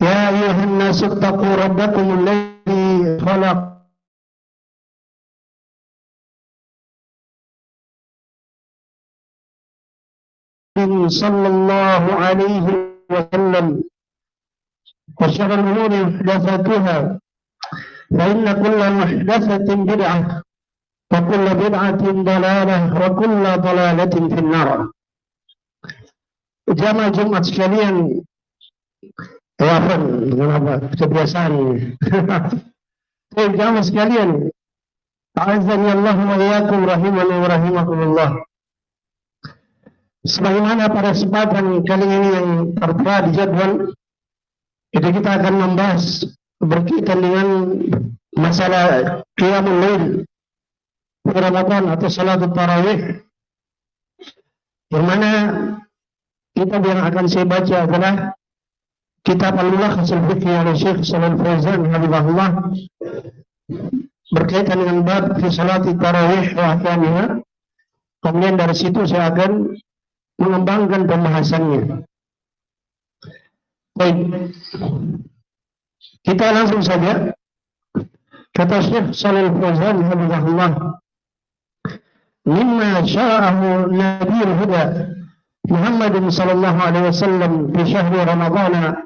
يا أيها الناس اتقوا ربكم الذي خلق صلى الله عليه وسلم وشر الأمور محدثاتها فإن كل محدثة بدعة وكل بدعة ضلالة وكل ضلالة في النار. Jamaah Jumat sekalian, kebiasaan. Jamaah sekalian, a'azzani Allah wa iyyakum rahimani wa rahimakumullah. Sebagaimana pada kesempatan kali ini yang tertera di jadwal, itu kita akan membahas berkaitan dengan masalah qiyamul lail di Ramadan atau salat tarawih, yang mana kitab yang akan saya baca adalah kitab Al-Mulakhas Al-Fiqhi oleh Syekh Shalal Fauzan hafizahullah, berkaitan dengan bab fi salat tarawih wa ahkamiha. Kemudian dari situ saya akan mengembangkan pembahasannya. Baik, kita langsung saja. Kata Syekh Shalal Fauzan hafizahullah, mimma syara'ahu Nabiyul Huda Muhammad sallallahu alaihi wasallam fi syahri Ramadan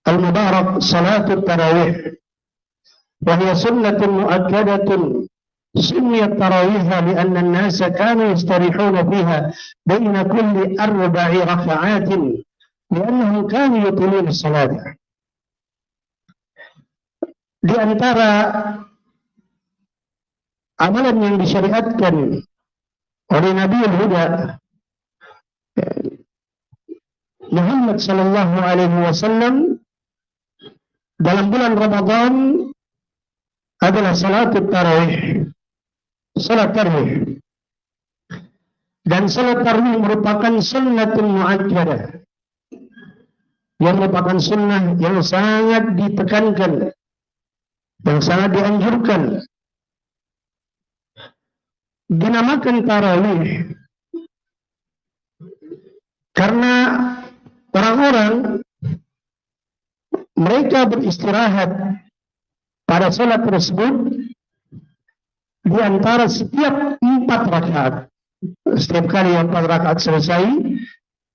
al-mubarak salatul tarawih, wa hiya sunnatun mu'akkadatun sunniyat tarawihha li'anna an-nasa kanu yastarihuna fiha baina kulli 4 raka'atin li'annahum kanu yutiluna as-salat. Di antara amalan yang disyariatkan oleh Nabi Huda Muhammad sallallahu alaihi wasallam dalam bulan Ramadan adalah salatul tarawih, salat tarawih. Dan salat tarawih merupakan sunnatun mu'akkadah, yang merupakan sunnah yang sangat ditekankan, yang sangat dianjurkan. Dinamakan tarawih karena orang-orang mereka beristirahat pada salat tersebut di antara setiap 4 rakaat. Setiap kali 4 rakaat selesai,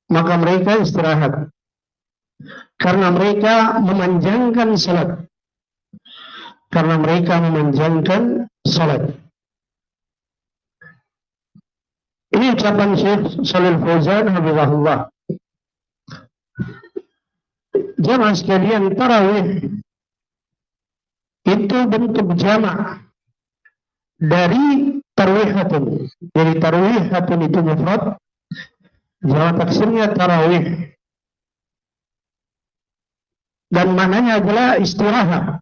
maka mereka istirahat karena mereka memanjangkan salat. Karena mereka memanjangkan salat. Ini ucapan Syekh Shalal Fauzan hafizahullah. Jamaah sekalian, tarawih itu bentuk jamak dari tarwihatun. Jadi tarwihatun itu mufrad, jamak taksirnya tarawih, dan maknanya adalah istirahat.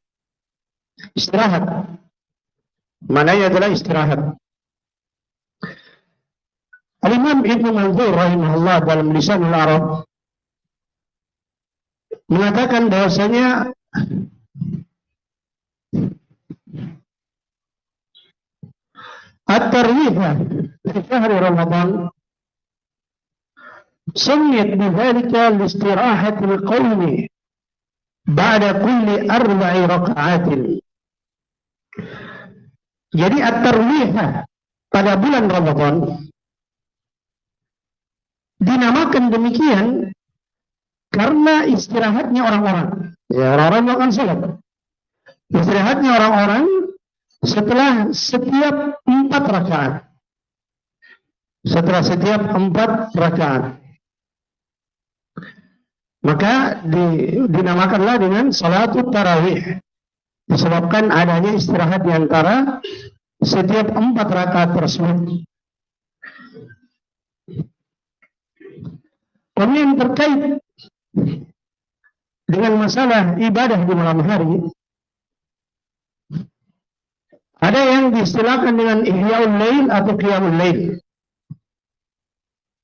Istirahat. Maknanya adalah istirahat. Al-Imam Ibnu Manzur rahimahullah dalam Lisanul Arab mengatakan bahwasanya at-tarwihah fi syahr Ramadan sunniyat bidzalika li-istirahatil qaumi ba'da kulli 4 raka'atin. Jadi at-tarwihah pada bulan Ramadan dinamakan demikian karena istirahatnya orang-orang. Ya, orang-orang melakukan salat. Istirahatnya orang-orang setelah setiap 4 rakaat. Setelah setiap 4 rakaat. Maka dinamakanlah dengan salatul tarawih. Disebabkan adanya istirahat di antara setiap 4 rakaat tersebut. Kemudian terkait dengan masalah ibadah di malam hari, ada yang diistilahkan dengan ihya'ul lail atau qiyamul lail.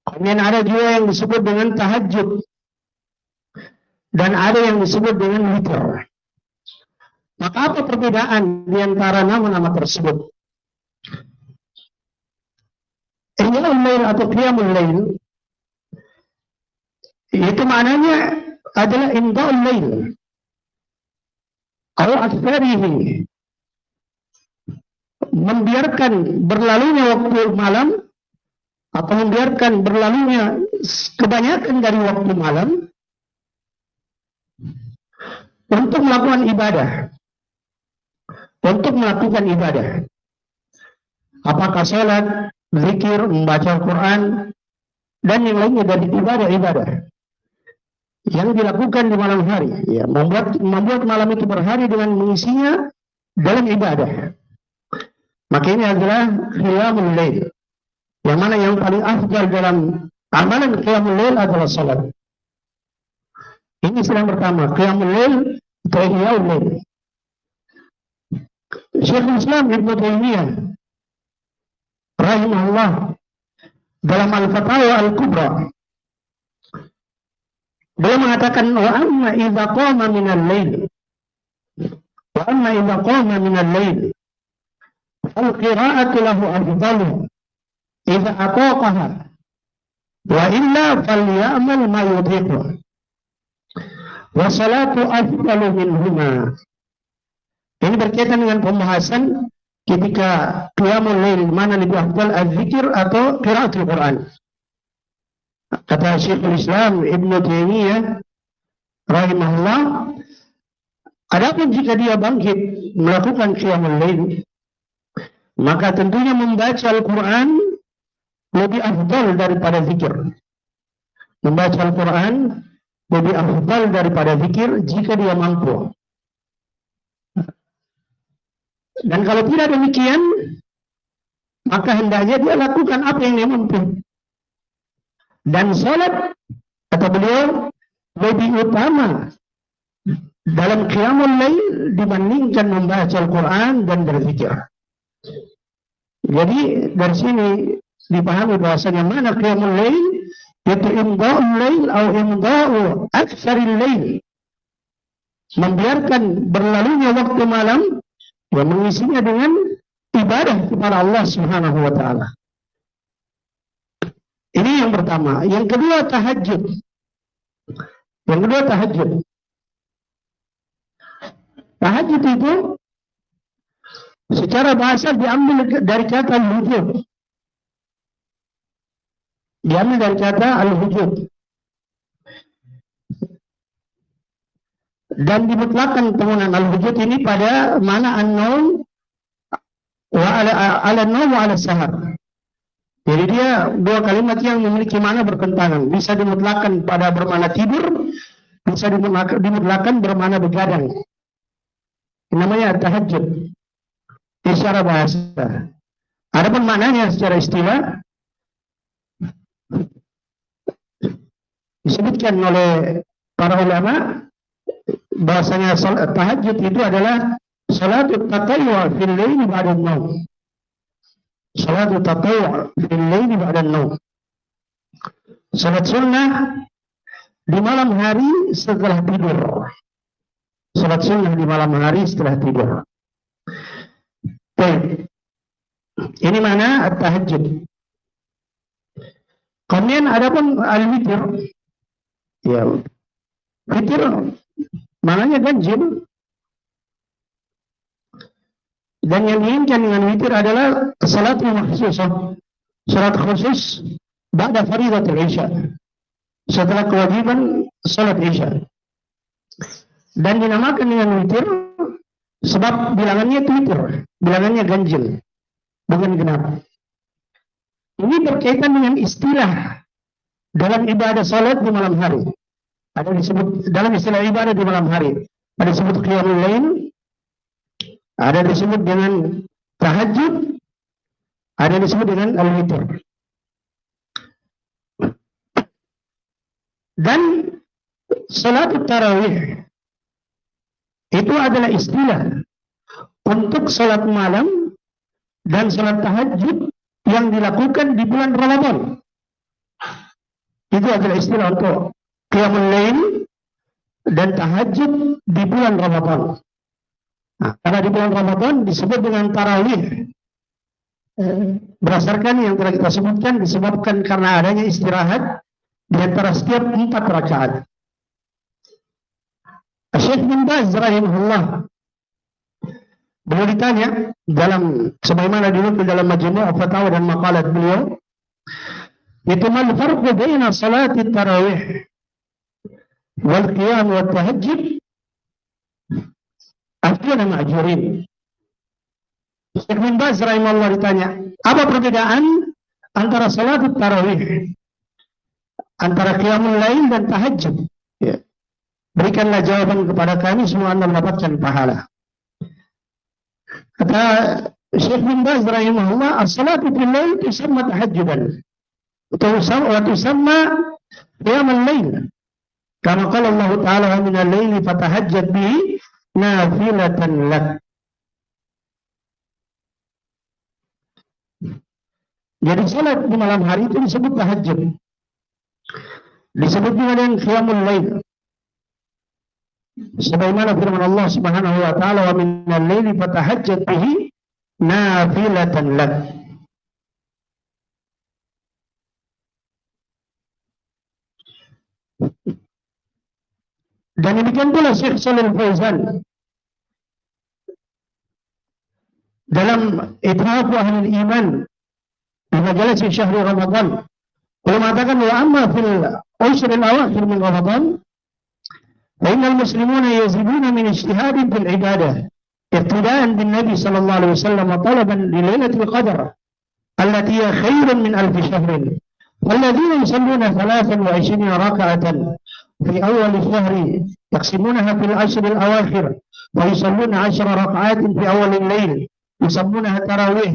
Kemudian ada juga yang disebut dengan tahajud, dan ada yang disebut dengan witir. Maka apa perbedaan di antara nama-nama tersebut? Ihya'ul lail atau qiyamul lail itu maknanya adalah imda'ul lail atau aktsarihi, membiarkan berlalunya waktu malam atau membiarkan berlalunya kebanyakan dari waktu malam untuk melakukan ibadah. Untuk melakukan ibadah. Apakah salat, zikir, membaca Al-Quran, dan yang lainnya dari ibadah-ibadah yang dilakukan di malam hari, ya, membuat malam itu berhari dengan mengisinya dalam ibadah. Maka ini adalah qiyamul lail, yang mana yang paling afdal dalam amalan qiyamul lail adalah salat. Ini istilah pertama, qiyamul lail atau ihyaul lail. Syekhul Islam Ibnu Taimiyah rahimahullah dalam Al-Fatawa Al-Kubra beliau mengatakan wa amma idza qama minal lail al qira'atu lahu afdalu idza ataqaha wa illa falyamal ma yutiqu wa salatu afdalu minhuma. Ini berkaitan dengan pembahasan ketika qiyamul lail mana lebih afdal, az-zikir atau qiraatul Quran. Kata Syekhul Islam Ibnu Taimiyah rahimahullah, adapun jika dia bangkit melakukan qiyamul lail, maka tentunya membaca Al-Quran lebih afdal daripada zikir. Membaca Al-Quran lebih afdal daripada zikir jika dia mampu. Dan kalau tidak demikian, maka hendaknya dia lakukan apa yang dia mampu. Dan salat, kata beliau, lebih utama dalam qiyamul lail dibandingkan membaca Al-Quran dan berzikir. Jadi dari sini dipahami bahasanya mana qiyamul lail, yaitu imda'ul lail atau imda'u aktsaril lail, membiarkan berlalunya waktu malam yang mengisinya dengan ibadah kepada Allah Subhanahu wa taala. Ini yang pertama. Yang kedua tahajud. Tahajud itu secara bahasa diambil dari kata al-hujud. Dan dimutlakkan penggunaan al-hujud ini pada mana an-naum wa ala-naum wa ala-sahar. Jadi dia dua kalimat yang memiliki makna bertentangan. Bisa dimutlakkan pada bermakna tidur, bisa dimutlakkan bermakna begadang. Ini namanya tahajud secara bahasa. Adapun maknanya secara istilah disebutkan oleh para ulama bahasanya tahajud itu adalah salatut tatawwu' fil laili ba'da an-naum. Salatut tatawwu' fil laili ba'da an-naum. Salat sunnah di malam hari setelah tidur. Salat sunnah di malam hari setelah tidur. Baik. Ini mana at-tahajjud. Kemudian adapun al-witir. Ya. Witir maknanya ganjil. Dan yang diinginkan dengan witir adalah salat khususah. Salat khusus ba'da faridatul isya. Setelah kewajiban salat isya. Dan dinamakan dengan witir sebab bilangannya itu witir, bilangannya ganjil, bukan genap. Ini berkaitan dengan istilah dalam ibadah salat di malam hari. Ada disebut dalam istilah ibadah di malam hari. Ada disebut qiyamul lail, ada disebut dengan tahajud, ada disebut dengan al-witir. Dan salat tarawih itu adalah istilah untuk salat malam dan salat tahajud yang dilakukan di bulan Ramadan. Itu adalah istilah untuk qiyamul lail dan tahajud di bulan Ramadan. Nah, karena di bulan Ramadan disebut dengan tarawih. Berdasarkan yang telah kita sebutkan, disebabkan karena adanya istirahat di antara setiap 4 rakaat. Syekh bin Baz rahimahullah, beliau ditanya dalam sebagaimana dinukil dalam Majmu' Fatawa dan maqalat beliau, itu mal farqu baina salati tarawih wal qiyam wa tahajjud afdana ma'jurin. Syekh bin Baz rahimahullah ditanya, apa perbedaan antara salat tarawih, antara qiyamul lail dan tahajud? Ya. Berikanlah jawaban kepada kami, semua Anda mendapatkan pahala. Kata Syekh bin Baz rahimahullah, as-salatu fil lail tusamma tahajjudan wa tusamma qiyamul lail. Kama qala Allah Ta'ala wa minal laili fatahajjad bihi nafilatan lak. Jadi salat di malam hari itu disebut tahajud. Disebut juga dengan qiyamul lail. Sebagaimana firman Allah Subhanahu wa taala, wa minal laili fatahajjad bihi nafilatan lak. Dan demikian pula Syekh Shalih Fauzan dalam Ithaf Ahlul Iman di majalis Syahri Ramadan, beliau mengatakan, wa amma fil ushr al-awakhir min Ramadan fa innal muslimuna yaziduna min ijtihadin fil ibadah iqtidaan bin Nabi sallallahu alaihi wasallam wa talaban li lailatul qadr allati hiya khairun min alf shahrin. والذين يصلون 23 ركعة في أول الشهر يقسمونها في العشر الأواخر ويصلون 10 ركعات في أول الليل يسمونها تراويح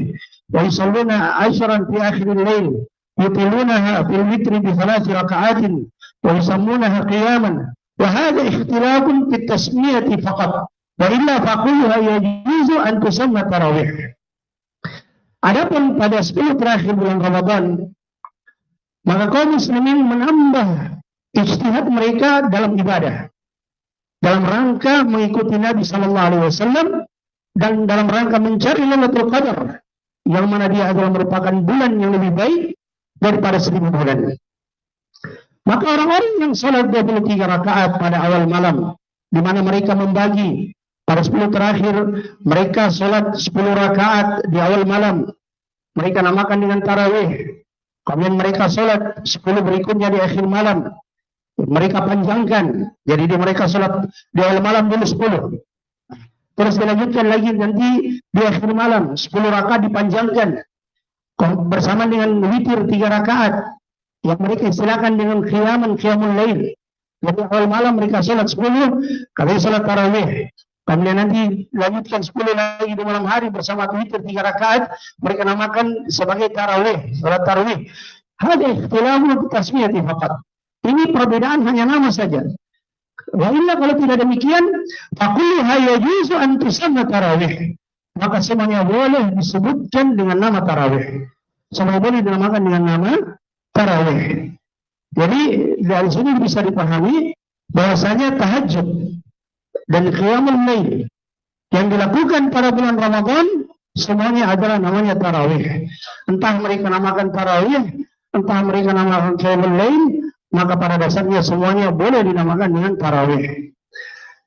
ويصلون 10 في آخر الليل يطيلونها في الوتر ب3 ركعات ويسمونها قياما. وهذا اختلاف في التسمية فقط وإلا فقولها يجوز أن تسمى تراويح. Adapun pada 10 terakhir bulan Ramadan, maka kaum muslimin menambah ijtihad mereka dalam ibadah, dalam rangka mengikuti Nabi sallallahu alaihi wasallam dan dalam rangka mencari Lailatul Qadar, yang mana dia adalah merupakan bulan yang lebih baik daripada 1000 bulan. Maka orang-orang yang salat 23 rakaat pada awal malam, di mana mereka membagi pada 10 terakhir, mereka salat 10 rakaat di awal malam, mereka namakan dengan tarawih. Kemudian mereka sholat 10 berikutnya di akhir malam, mereka panjangkan. Jadi mereka sholat di awal malam dulu 10, terus dilanjutkan lagi nanti di akhir malam 10 rakaat dipanjangkan bersama dengan witir 3 rakaat yang mereka istilahkan dengan qiyamul lail. Jadi awal malam mereka sholat 10, kali sholat tarawih, kemudian nanti lanjutkan 10 lagi di malam hari bersama witir 3 rakaat, mereka namakan sebagai tarawih, salat tarawih. Hada ikhtilafu tasmiyati faqat. Ini perbedaan hanya nama saja. Wa illa kalau tidak demikian, faqulha yajuzu an tusamma tarawih. Maka semuanya boleh disebutkan dengan nama tarawih. Semua boleh dinamakan dengan nama tarawih. Jadi dari sini bisa dipahami bahwasanya tahajud dan qiyamul lail yang dilakukan pada bulan Ramadan semuanya adalah namanya tarawih. Entah mereka namakan tarawih, entah mereka namakan qiyamul lail, maka pada dasarnya semuanya boleh dinamakan dengan tarawih.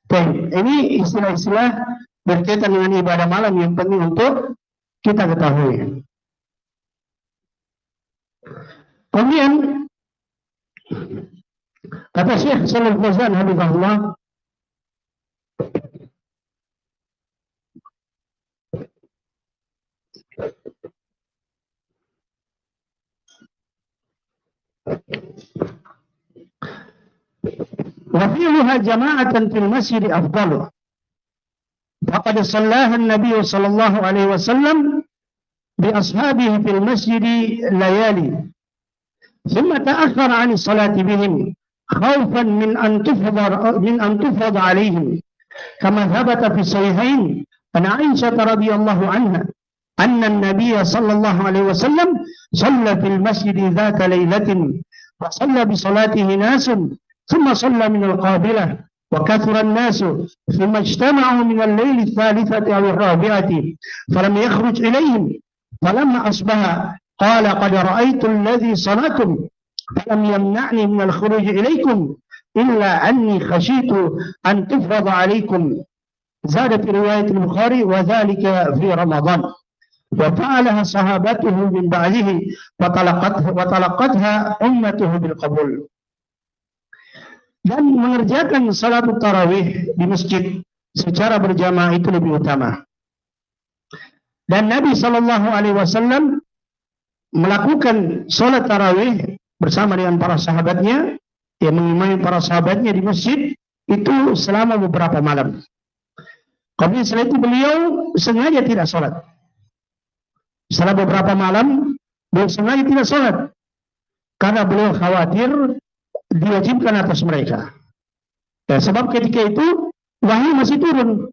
Baik, ini istilah-istilah berkaitan dengan ibadah malam yang penting untuk kita ketahui. Kemudian kata Syekh Shalih Fauzan hafizahullah, وفعلها جماعة في المسجد أفضل فقد صلاها النبي صلى الله عليه وسلم بأصحابه في المسجد ليالي ثم تأخر عن الصلاة بهم خوفا من أن تفرض عليهم كما ثبت في الصحيحين عن عائشة رضي الله عنها أن النبي صلى الله عليه وسلم صلى في المسجد ذات ليلة وصلى بصلاته ناس ثم صلى من القابلة وكثر الناس ثم اجتمعوا من الليل الثالثة أو الرابعة فلم يخرج إليهم فلما أصبح قال قد رأيت الذي صنعتم فلم يمنعني من الخروج إليكم إلا أني خشيت أن تفرض عليكم. زاد في رواية البخاري وذلك في رمضان وفعلها صحابته من بعده وتلقتها أمته بالقبول. Dan mengerjakan salat tarawih di masjid secara berjamaah itu lebih utama. Dan Nabi Shallallahu Alaihi Wasallam melakukan salat tarawih bersama dengan para sahabatnya, yang mengimami para sahabatnya di masjid itu selama beberapa malam. Kemudian setelah itu beliau sengaja tidak salat. Setelah beberapa malam beliau sengaja tidak salat karena beliau khawatir diwajibkan atas mereka. Ya, sebab ketika itu wahyu masih turun.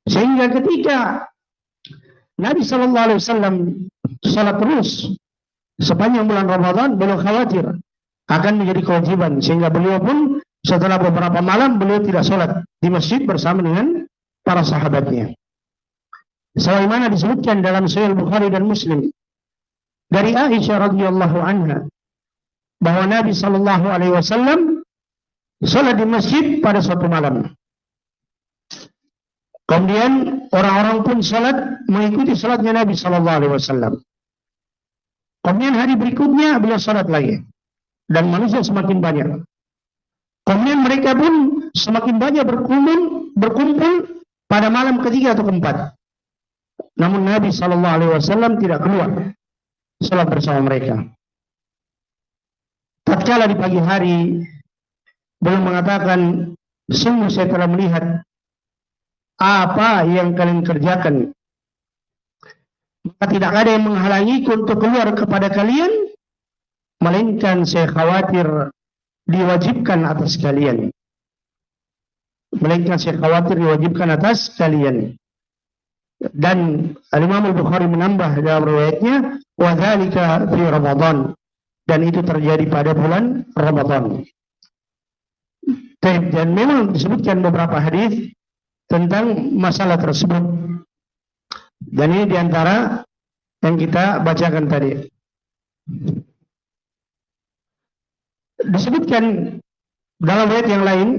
Sehingga ketika Nabi Shallallahu Alaihi Wasallam salat terus sepanjang bulan Ramadan, beliau khawatir akan menjadi kewajiban, sehingga beliau pun setelah beberapa malam beliau tidak salat di masjid bersama dengan para sahabatnya. Sebagaimana disebutkan dalam Sahih Bukhari dan Muslim dari Aisyah radhiyallahu anha bahwa Nabi Shallallahu Alaihi Wasallam salat di masjid pada suatu malam. Kemudian orang-orang pun salat mengikuti salatnya Nabi Shallallahu Alaihi Wasallam. Kemudian hari berikutnya beliau salat lagi dan manusia semakin banyak. Kemudian mereka pun semakin banyak berkumpul pada malam ketiga atau keempat. Namun Nabi Shallallahu Alaihi Wasallam tidak keluar salat bersama mereka. Tatkala di pagi hari beliau mengatakan, sungguh saya telah melihat apa yang kalian kerjakan, maka tidak ada yang menghalangiku untuk keluar kepada kalian, melainkan saya khawatir diwajibkan atas kalian. Dan Imam Al-Bukhari menambah dalam riwayatnya, wa dzalika fi Ramadan, dan itu terjadi pada bulan Ramadan. Dan memang disebutkan beberapa hadis tentang masalah tersebut. Dan ini diantara yang kita bacakan tadi. Disebutkan dalam riwayat yang lain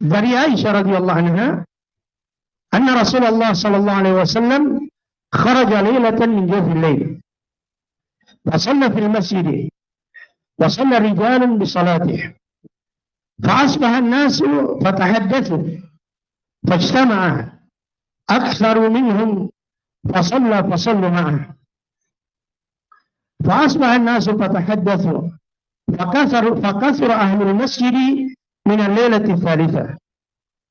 dari Aisyah radhiyallahu anha, anna Rasulullah sallallahu alaihi wasallam kharaja lailatan min jawfil lail fa shalla fil masjid wa shalla rijalun bi salatihi fa asbaha an-nasu fatahaddathu fajtama'a aktsaru minhum fa sallu ma'ahu fa asbaha an-nasu fatahaddathu فكثر أهل المسجد من الليلة الثالثة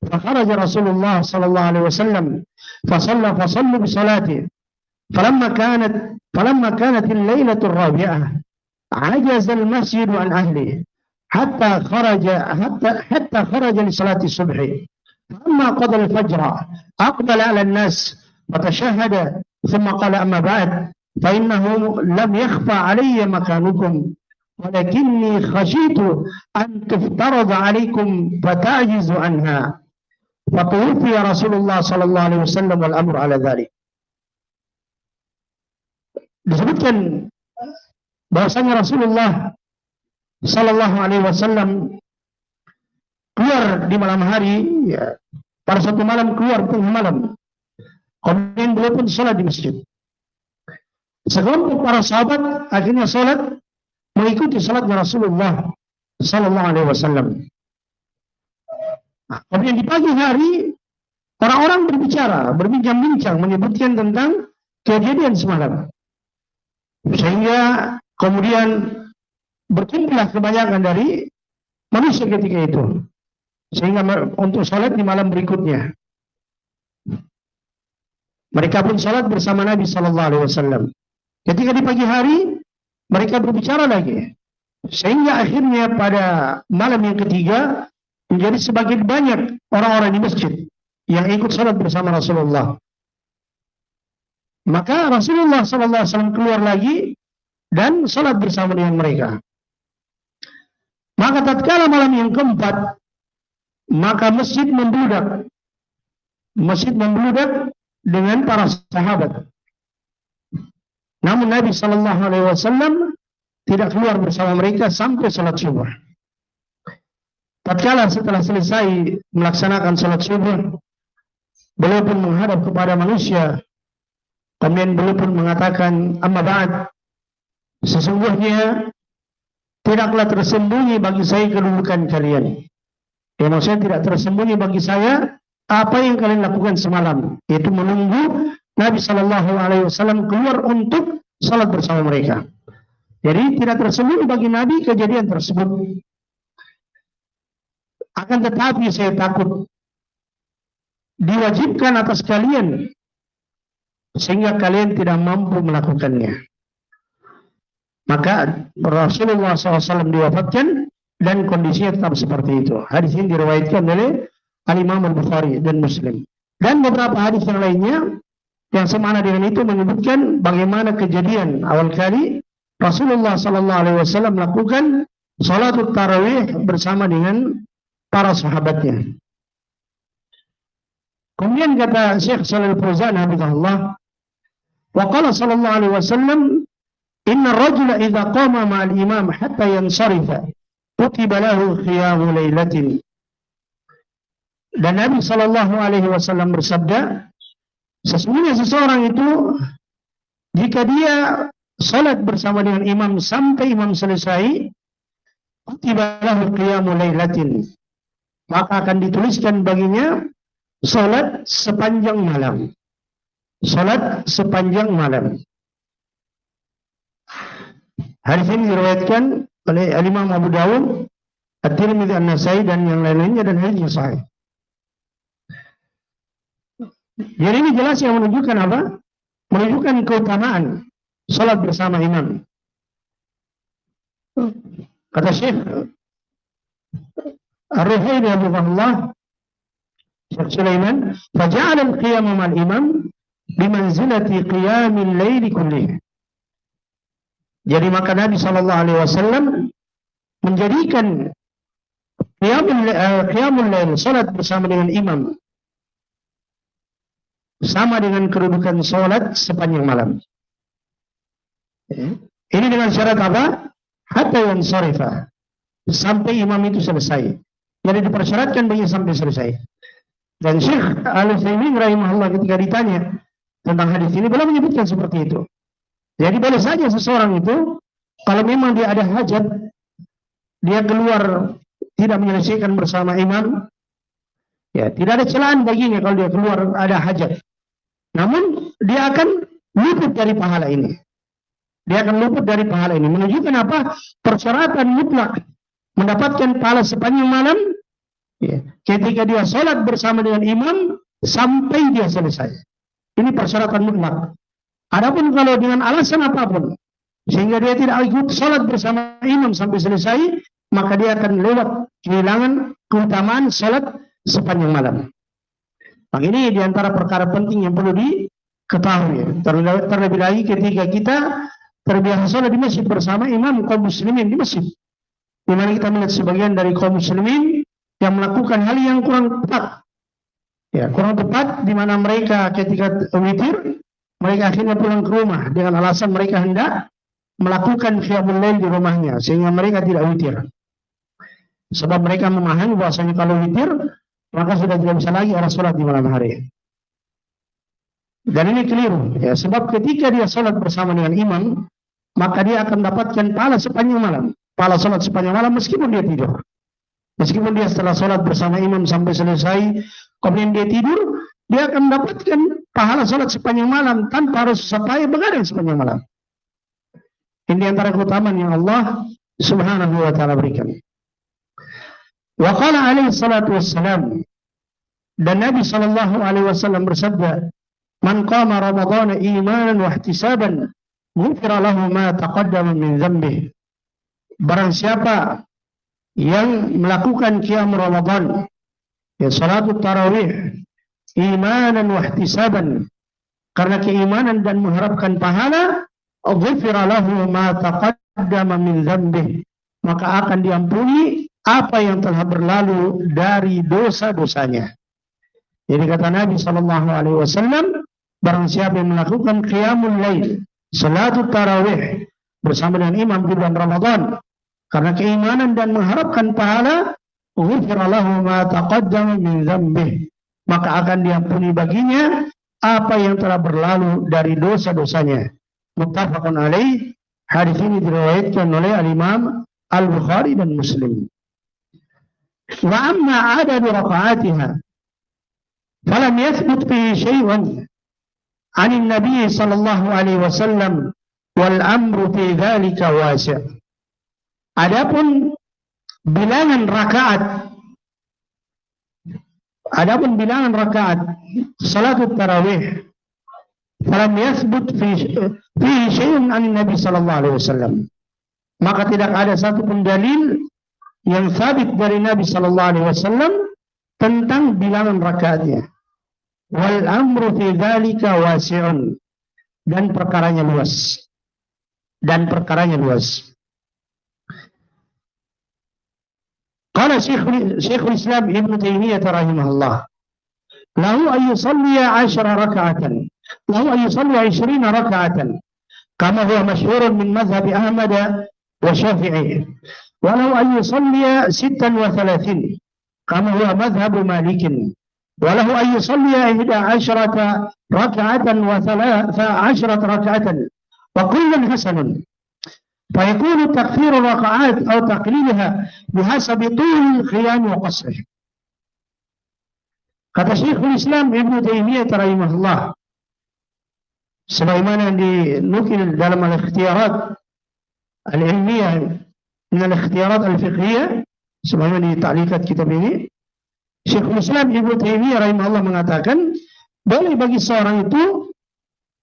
فخرج رسول الله صلى الله عليه وسلم فصلوا بصلاته فلما كانت الليلة الرابعة عجز المسجد عن أهله حتى خرج لصلاة الصبح فلما قضى الفجر أقبل على الناس وتشهد ثم قال أما بعد فإنه لم يخفى علي مكانكم ولكني خشيت أن تفترض عليكم فتعجز عنها فتوفي رسول الله صلى الله عليه وسلم والأمر على ذلك. Disebutkan bahwasanya Rasulullah sallallahu alaihi wasallam keluar di malam hari, ya, pada satu malam keluar tengah malam. Kemudian beliau pun salat di masjid. Sekelompok para sahabat akhirnya salat mengikuti salatnya Rasulullah sallallahu alaihi wasallam. Kemudian di pagi hari orang-orang berbincang-bincang menyebutkan tentang kejadian semalam. Sehingga kemudian berkumpullah kebanyakan dari manusia ketika itu, sehingga untuk salat di malam berikutnya mereka pun salat bersama Nabi Sallallahu Alaihi Wasallam. Ketika di pagi hari mereka berbicara lagi, sehingga akhirnya pada malam yang ketiga menjadi semakin banyak orang-orang di masjid yang ikut salat bersama Rasulullah. Maka Rasulullah SAW keluar lagi dan salat bersama dengan mereka. Maka tatkala malam yang keempat, maka masjid membludak dengan para sahabat. Namun Nabi Shallallahu Alaihi Wasallam tidak keluar bersama mereka sampai salat subuh. Tatkala setelah selesai melaksanakan salat subuh, beliau pun menghadap kepada manusia. Kemudian beliau pun mengatakan, amma ba'd, sesungguhnya tidaklah tersembunyi bagi saya kedudukan kalian. Ya, maksudnya tidak tersembunyi bagi saya apa yang kalian lakukan semalam, yaitu menunggu Nabi Shallallahu Alaihi Wasallam keluar untuk salat bersama mereka. Jadi tidak tersembunyi bagi Nabi kejadian tersebut. Akan tetapi saya takut diwajibkan atas kalian sehingga kalian tidak mampu melakukannya. Maka Rasulullah SAW diwafatkan dan kondisinya tetap seperti itu. Hadis ini diriwayatkan oleh Al-Imam Al-Bukhari dan Muslim. Dan beberapa hadis yang lainnya yang semana dengan itu menyebutkan bagaimana kejadian awal kali Rasulullah SAW melakukan salatul tarawih bersama dengan para sahabatnya. Kemudian kata Syekh Shalal Fauzan hafizahullah, wa qala sallallahu alaihi wasallam, inna ar-rajula idza qama ma'al imam hatta yansarifa kutiba lahu qiyamu lailatin. Dan Nabi sallallahu alaihi wasallam bersabda, sesungguhnya seseorang itu jika dia salat bersama dengan imam sampai imam selesai, kutiba lahu qiyamu lailatin, maka akan dituliskan baginya salat sepanjang malam. Salat sepanjang malam. Hadis ini diriwayatkan oleh Imam Abu Dawud, At-Tirmidzi, An-Nasai dan yang lain-lainnya dan hadisnya sahih. Jadi ini jelas yang menunjukkan apa? Menunjukkan keutamaan salat bersama imam. Kata Syekh Ar-Ruhaili rahimahullah, Syekh Sulaiman, faja'ala al-qiyam ma'al imam bimanzilati qiyamil laili kullih. Jadi maka Nabi sallallahu alaihi wasallam menjadikan qiyamul lail, salat bersama dengan imam, sama dengan kedudukan salat sepanjang malam. Ini dengan syarat apa? Hatta yansarifa, sampai imam itu selesai. Jadi dipersyaratkan bagi sampai selesai. Dan Syekh Al-Utsaimin rahimahullah ketika ditanya tentang hadis ini, beliau menyebutkan seperti itu. Jadi boleh saja seseorang itu kalau memang dia ada hajat, dia keluar tidak menyelesaikan bersama imam, ya tidak ada celaan baginya kalau dia keluar ada hajat. Namun dia akan luput dari pahala ini. Dia akan luput dari pahala ini. Menunjukkan apa? Persyaratan mutlak mendapatkan pahala sepanjang malam, ya, ketika dia sholat bersama dengan imam sampai dia selesai. Ini persyaratan mutlak. Adapun kalau dengan alasan apapun sehingga dia tidak ikut sholat bersama imam sampai selesai, maka dia akan lewat kehilangan keutamaan sholat sepanjang malam. Nah, ini diantara perkara penting yang perlu diketahui. Terlebih lagi ketika kita terbiasa sholat di masjid bersama imam kaum muslimin di masjid, di mana kita melihat sebagian dari kaum muslimin yang melakukan hal yang kurang tepat. Ya, kurang tepat di mana mereka ketika witir, mereka akhirnya pulang ke rumah dengan alasan mereka hendak melakukan qiyamul lail di rumahnya sehingga mereka tidak witir. Sebab mereka memahami bahwasanya kalau witir maka sudah tidak bisa lagi orang sholat di malam hari. Dan ini keliru, ya, sebab ketika dia sholat bersama dengan imam, maka dia akan dapatkan pahala sepanjang malam. Pahala sholat sepanjang malam meskipun dia tidur. Meskipun dia setelah sholat bersama imam sampai selesai, kemudian dia tidur, dia akan mendapatkan pahala sholat sepanjang malam tanpa harus sampai begadang sepanjang malam. Ini antara keutamaan yang Allah Subhanahu wa ta'ala berikan. Wa qala alaihi salatu wassalam, dan Nabi sallallahu alaihi wasallam bersabda, man qama ramadhana imanan wa ihtisaban ghufira lahu ma taqaddama min dhanbihi. Barang siapa yang melakukan qiyam Ramadan, ya salatul tarawih, imanan wa ihtisaban, karena keimanan dan mengharapkan pahala, ghufira lahu ma taqaddama min dhanbihi, maka akan diampuni apa yang telah berlalu dari dosa-dosanya. Jadi kata Nabi sallallahu alaihi wasallam, barang siapa yang melakukan qiyamul lail, salatul tarawih bersama dengan imam di bulan Ramadan karena keimanan dan mengharapkan pahala, ghufira lahu ma taqaddama min dzambih, maka akan diampuni baginya apa yang telah berlalu dari dosa-dosanya. Muttafaqun alaih. Hadis ini diriwayatkan oleh al-Imam Al-Bukhari dan Muslim. Wa amma adadu raka'atiha falam yathbut fihi syai'un 'an an-nabi sallallahu alaihi wasallam wal amru fi dzalika wasi'. Adapun bilangan rakaat salatul tarawih, falam yathbut fi syai'un 'an Nabi sallallahu alaihi wasallam, maka tidak ada satu pun dalil yang sabit dari Nabi sallallahu alaihi wasallam tentang bilangan rakaatnya. Wal amru fi dzalika wasi'un, dan perkaranya luas. Qala Syekhul Islam Ibnu Taimiyah rahimahullah, lahu an yusalliya 10 raka'atan, lahu an yusalliya 20 raka'atan, kama huwa masyhurun min madhhab Ahmad wa Syafi'i, wa lahu an yusalliya 36, kama huwa madhhab Malik, wa lahu an yusalliya 11 raka'atan wa 13 raka'atan, wa kullun hasanun. فيكون تكثير الركعات أو تقليلها بحسب طول القيام وقصره. Kata Syekhul Islam Ibnu Taimiyah rahimahullah, sebagaimana dinukil dalam al-ikhtiyarat al-ilmiyah min al-ikhtiyarat al-fiqhiyah, sebagaimana di ta'liqat kitab ini, Syekhul Islam Ibnu Taimiyah rahimahullah mengatakan boleh bagi seorang itu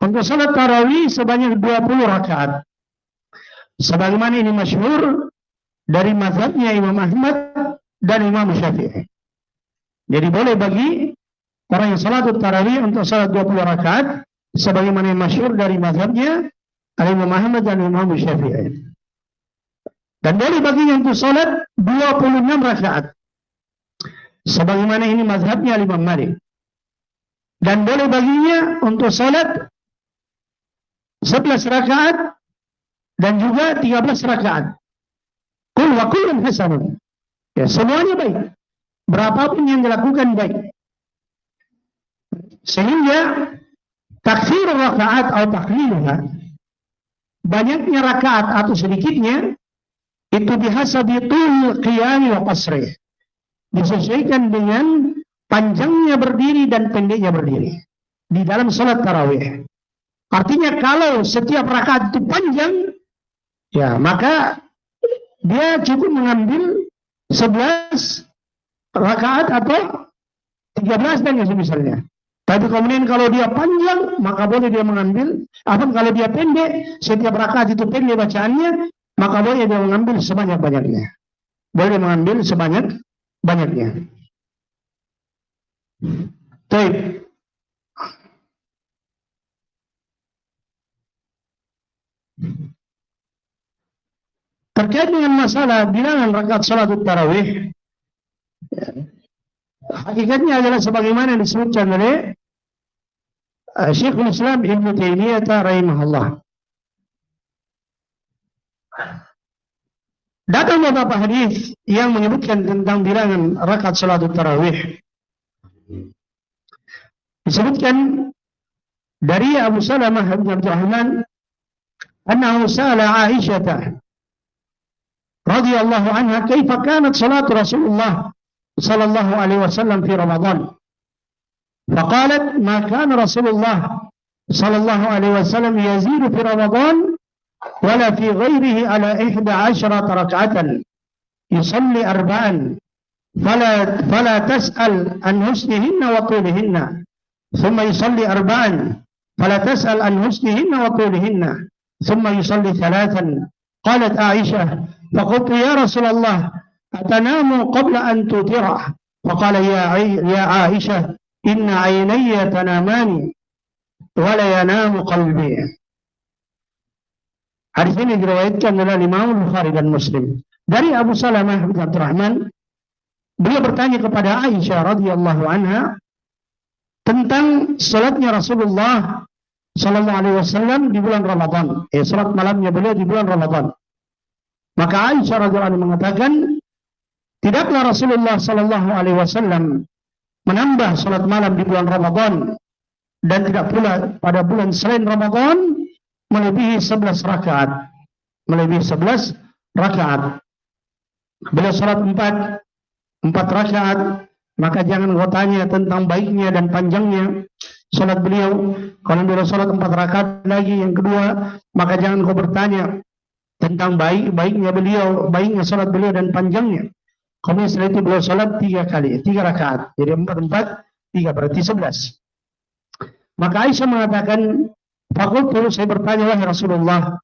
untuk salat tarawih sebanyak 20 rakaat. Sebagaimana ini masyhur dari mazhabnya Imam Ahmad dan Imam Syafi'i. Jadi boleh bagi orang yang salatul tarawih untuk salat 20 rakaat sebagaimana yang masyhur dari mazhabnya Imam Ahmad dan Imam Syafi'i. Dan boleh baginya untuk salat 26 rakaat sebagaimana ini mazhabnya Imam Malik. Dan boleh baginya untuk salat 11 rakaat dan juga 13 rakaat. Kul wa kullun hasanun. Ya, semuanya baik. Berapapun yang dilakukan baik. Sehingga takfir rakaat atau takliluha, banyaknya rakaat atau sedikitnya itu bihasabi tul qiyam wa qasrih, disesuaikan dengan panjangnya berdiri dan pendeknya berdiri di dalam salat tarawih. Artinya kalau setiap rakaat itu panjang, ya maka dia cukup mengambil 11 rakaat atau 13 dan yang semisalnya. Tapi kemudian kalau dia panjang, maka boleh dia mengambil, kalau dia pendek, setiap rakaat itu pendek bacaannya, maka boleh dia mengambil sebanyak-banyaknya. Boleh mengambil sebanyak-banyaknya. Baik. Terkait dengan masalah bilangan rakaat salatul tarawih, hakikatnya adalah sebagaimana yang disebutkan oleh Syekhul Islam Ibnu Taimiyah rahimahullah. Datang beberapa hadis yang menyebutkan tentang bilangan rakaat salatul tarawih. Disebutkan dari Abu Salamah bin Abdurrahman annahu sa'ala Aisyah radhiyallahu anha kaifa kanat salatu Rasulullah sallallahu alaihi wasallam fi Ramadan. Faqalat ma kana Rasulullah sallallahu alaihi wasallam yazidu fi Ramadan wala fi ghairihi ala 11 rak'atan yusalli arba'an fala tas'al an husnihinna wa tulihinna thumma yusalli arba'an fala tas'al an husnihinna wa tulihinna thumma yusalli thalathan. Qalat Aisyah فقلت يا رسول الله أتنام قبل أن تطيره؟ فقال يا عائشة إن عيني تنامان ولا ينام قلبي. Hadis ini diriwayatkan oleh Imam Bukhari dan Muslim. Dari Abu Salamah bin Abdurrahman, beliau bertanya kepada Aisyah radhiyallahu anha tentang salatnya Rasulullah Sallallahu Alaihi Wasallam di bulan Ramadan. Salat malamnya beliau di bulan Ramadan. Maka Aisyah radhiyallahu anha mengatakan, tidaklah Rasulullah Sallallahu Alaihi Wasallam menambah salat malam di bulan Ramadan dan tidak pula pada bulan selain Ramadan melebihi 11 rakaat. Melebihi 11 rakaat. Beliau salat 4 rakaat, maka jangan kau tanya tentang baiknya dan panjangnya salat beliau. Kalau beliau salat 4 rakaat lagi yang kedua, maka jangan kau bertanya tentang baiknya beliau, baiknya salat beliau dan panjangnya. Kemudian setelah itu beliau salat 3 kali, 3 rakaat. Jadi 4, 3 berarti 11. Maka Aisyah mengatakan, "Faqultu, saya bertanya, wahai Rasulullah,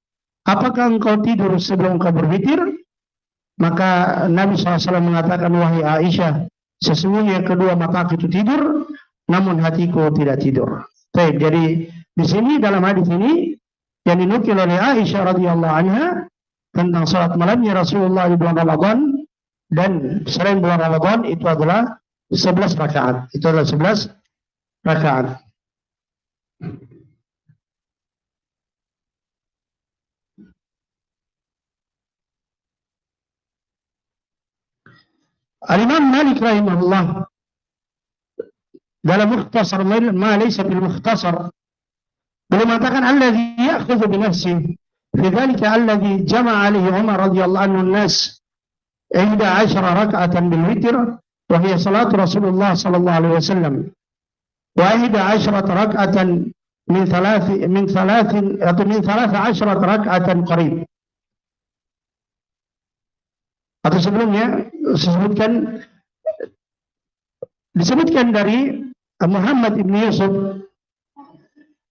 apakah engkau tidur sebelum engkau berwitir?" Maka Nabi SAW mengatakan, "Wahai Aisyah, sesungguhnya kedua mataku itu tidur, namun hatiku tidak tidur." Baik, jadi di sini dalam hadis ini yang dinukil oleh Aisyah radhiyallahu anha tentang salat malamnya Rasulullah di bulan Ramadan dan selain bulan Ramadan itu adalah 11 rakaat. Itu adalah 11 rakaat. Al-Imam Malik rahimahullah dalam Mukhtasar ma laysa bil Mukhtasar beliau mengatakan, alladhi ya'khudhu bi nafsihi fi dhalika alladhi jama'a alaihi Umar radhiyallahu anhu an-nas 11 rak'atan bil witr wa hiya salatu Rasulullah sallallahu alaihi wasallam wa 11 rak'atan min 13 rak'atan qarib. Atau sebelumnya disebutkan dari Muhammad ibn Yusuf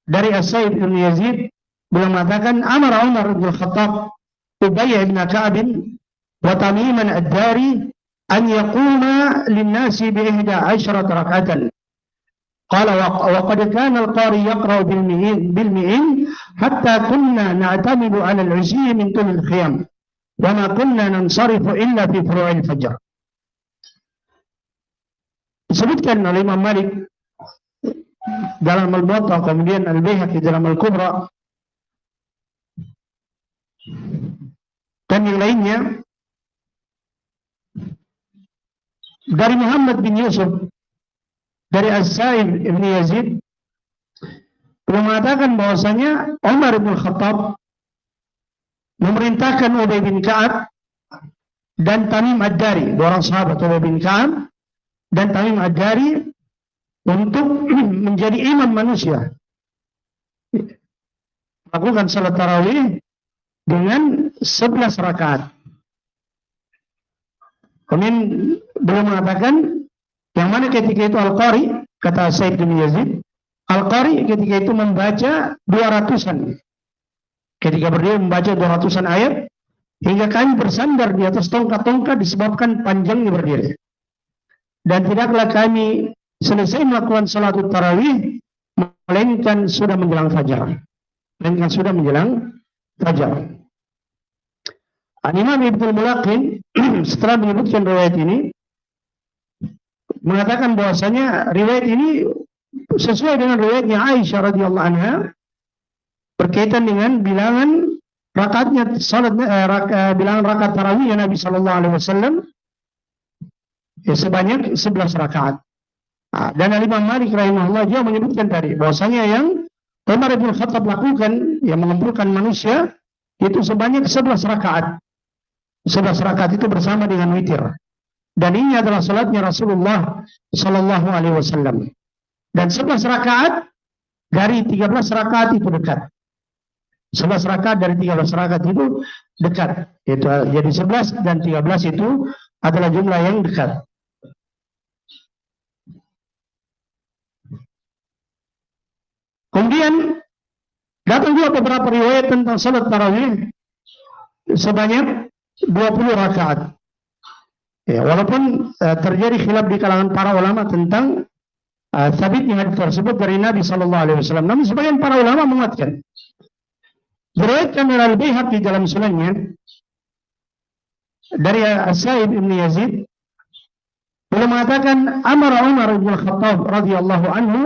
dari As-Sa'ib ibn Yazid beliau mengatakan, amara Umar bin Khattab Ubay ibn Ka'ab wa Tamiman ad-Dari an yaquma lin-nasi bi 11 rak'atan. Qala wa qad kana al-qari yaqra'u bil mi'in hatta kunna na'tamidu 'ala al-'ishyi min tul al-khiyam. وَمَا كُنَّا نَنْصَرِفُ إِلَّا فِي فُرُوعِ الْفَجْرِ. Disebutkan oleh Imam Malik dalam Al-Muwatta, kemudian Al-Baihaqi dalam Al-Kubra dan yang lainnya dari Muhammad bin Yusuf dari As-Sa'ib ibn Yazid beliau mengatakan bahwasanya Umar bin Khattab memerintahkan Ubay bin Ka'ab dan Tamim ad-Dari, dua orang sahabat Ubay bin Ka'ab dan Tamim ad-Dari untuk menjadi imam manusia. Lakukan salat tarawih dengan 11 rakaat. Kemudian beliau mengatakan yang mana ketika itu Al-Qari, kata Said bin Yazid, Al-Qari ketika itu membaca 200-an. Ketika berdiri membaca 200-an ayat hingga kami bersandar di atas tongkat-tongkat disebabkan panjangnya berdiri. Dan tidaklah kami selesai melakukan salat tarawih melainkan sudah menjelang fajar. Imam Ibnu Mulaqin setelah menyebutkan riwayat ini mengatakan bahwasanya riwayat ini sesuai dengan riwayatnya Aisyah radhiyallahu anha berkaitan dengan bilangan rakaatnya salat bilangan rakaat tarawih Nabi sallallahu alaihi wasallam sebanyak 11 rakaat. Dan Imam Malik rahimahullah juga menyebutkan tadi bahwasanya yang Umar bin Khattab lakukan yang mengumpulkan manusia itu sebanyak 11 rakaat. 11 rakaat itu bersama dengan witir. Dan ini adalah salatnya Rasulullah sallallahu alaihi wasallam. Dan 11 rakaat dari 13 rakaat itu dekat. 11 rakaat dari 13 rakaat itu dekat. Itu jadi 11 dan 13 itu adalah jumlah yang dekat. Kemudian datang juga beberapa riwayat tentang salat tarawih sebanyak 20 rakaat. Ya, walaupun terjadi khilaf di kalangan para ulama tentang sabitnya hadis tersebut dari Nabi sallallahu alaihi wasallam, namun sebagian para ulama menguatkan. Diriwayatkan oleh Al-Baihaqi dalam sunannya dari As-Sa'ib ibn Yazid beliau mengatakan amara Umar bin Khattab radhiyallahu anhu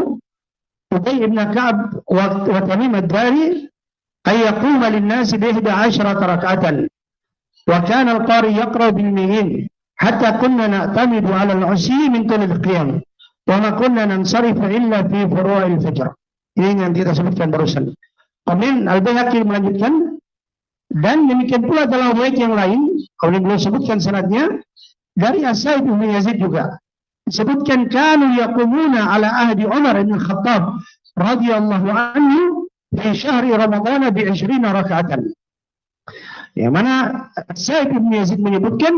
Ubay ibn Ka'ab wa Tamim ad-Dari ay yaquma lin-nas bi 11 rak'atan wa kana al-qari yaqra bil mi'in hatta kunna na'tamidu 'ala al-'ushi min tul al-qiyam wa ma kunna nansarifu illa fi furu'il fajr. Ini yang kita sebutkan barusan. Kemudian Al-Baihaqi melanjutkan, dan demikian pula dalam riwayat yang lain, kalau beliau sebutkan sanadnya dari As-Sa'ib bin Yazid juga. Disebutkan kanu yaqumuna ala ahdi Umar bin Khattab radhiyallahu anhu fi syahri Ramadan bi 20 raka'atan. Yang mana As-Sa'ib bin Yazid menyebutkan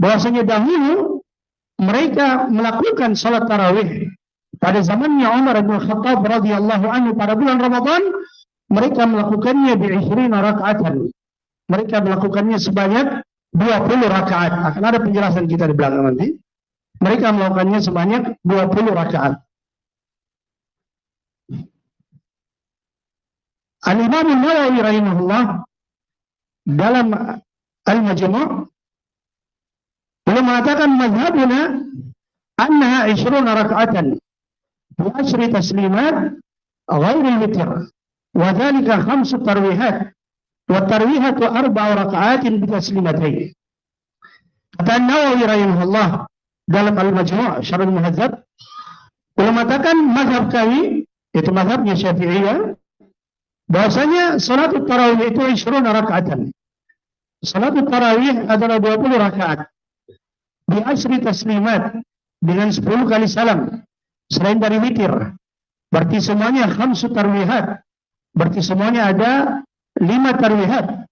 bahwasanya dahulu mereka melakukan salat tarawih pada zamannya Umar bin Khattab radhiyallahu anhu pada bulan Ramadan, mereka melakukannya bi 20 raka'atan. Mereka melakukannya sebanyak 20 rakaat. Akan ada penjelasan kita di belakang nanti. Mereka melakukannya sebanyak 20 rakaat. Al-Imam An-Nawawi rahimahullah dalam Al-Majmu' beliau mengatakan mazhabuna annaha 20 raka'atan bi 10 taslimat ghairil witr wa dhalika 5 tarwihat wa tarwihatu 4 raka'atin bi taslimatayn. Kata An-Nawawi rahimahullah dalam Al-Majmu' Syarh Al-Muhadzab, beliau mengatakan mazhab kami, itu mazhabnya Syafi'iyah, bahwasanya salat tarawih itu 20 rakaatan. Salat tarawih adalah 20 rakaat. Bi 10 taslimat, dengan 10 kali salam, selain dari witir. Berarti semuanya 5 tarwihat. Berarti semuanya ada 5 tarwihat.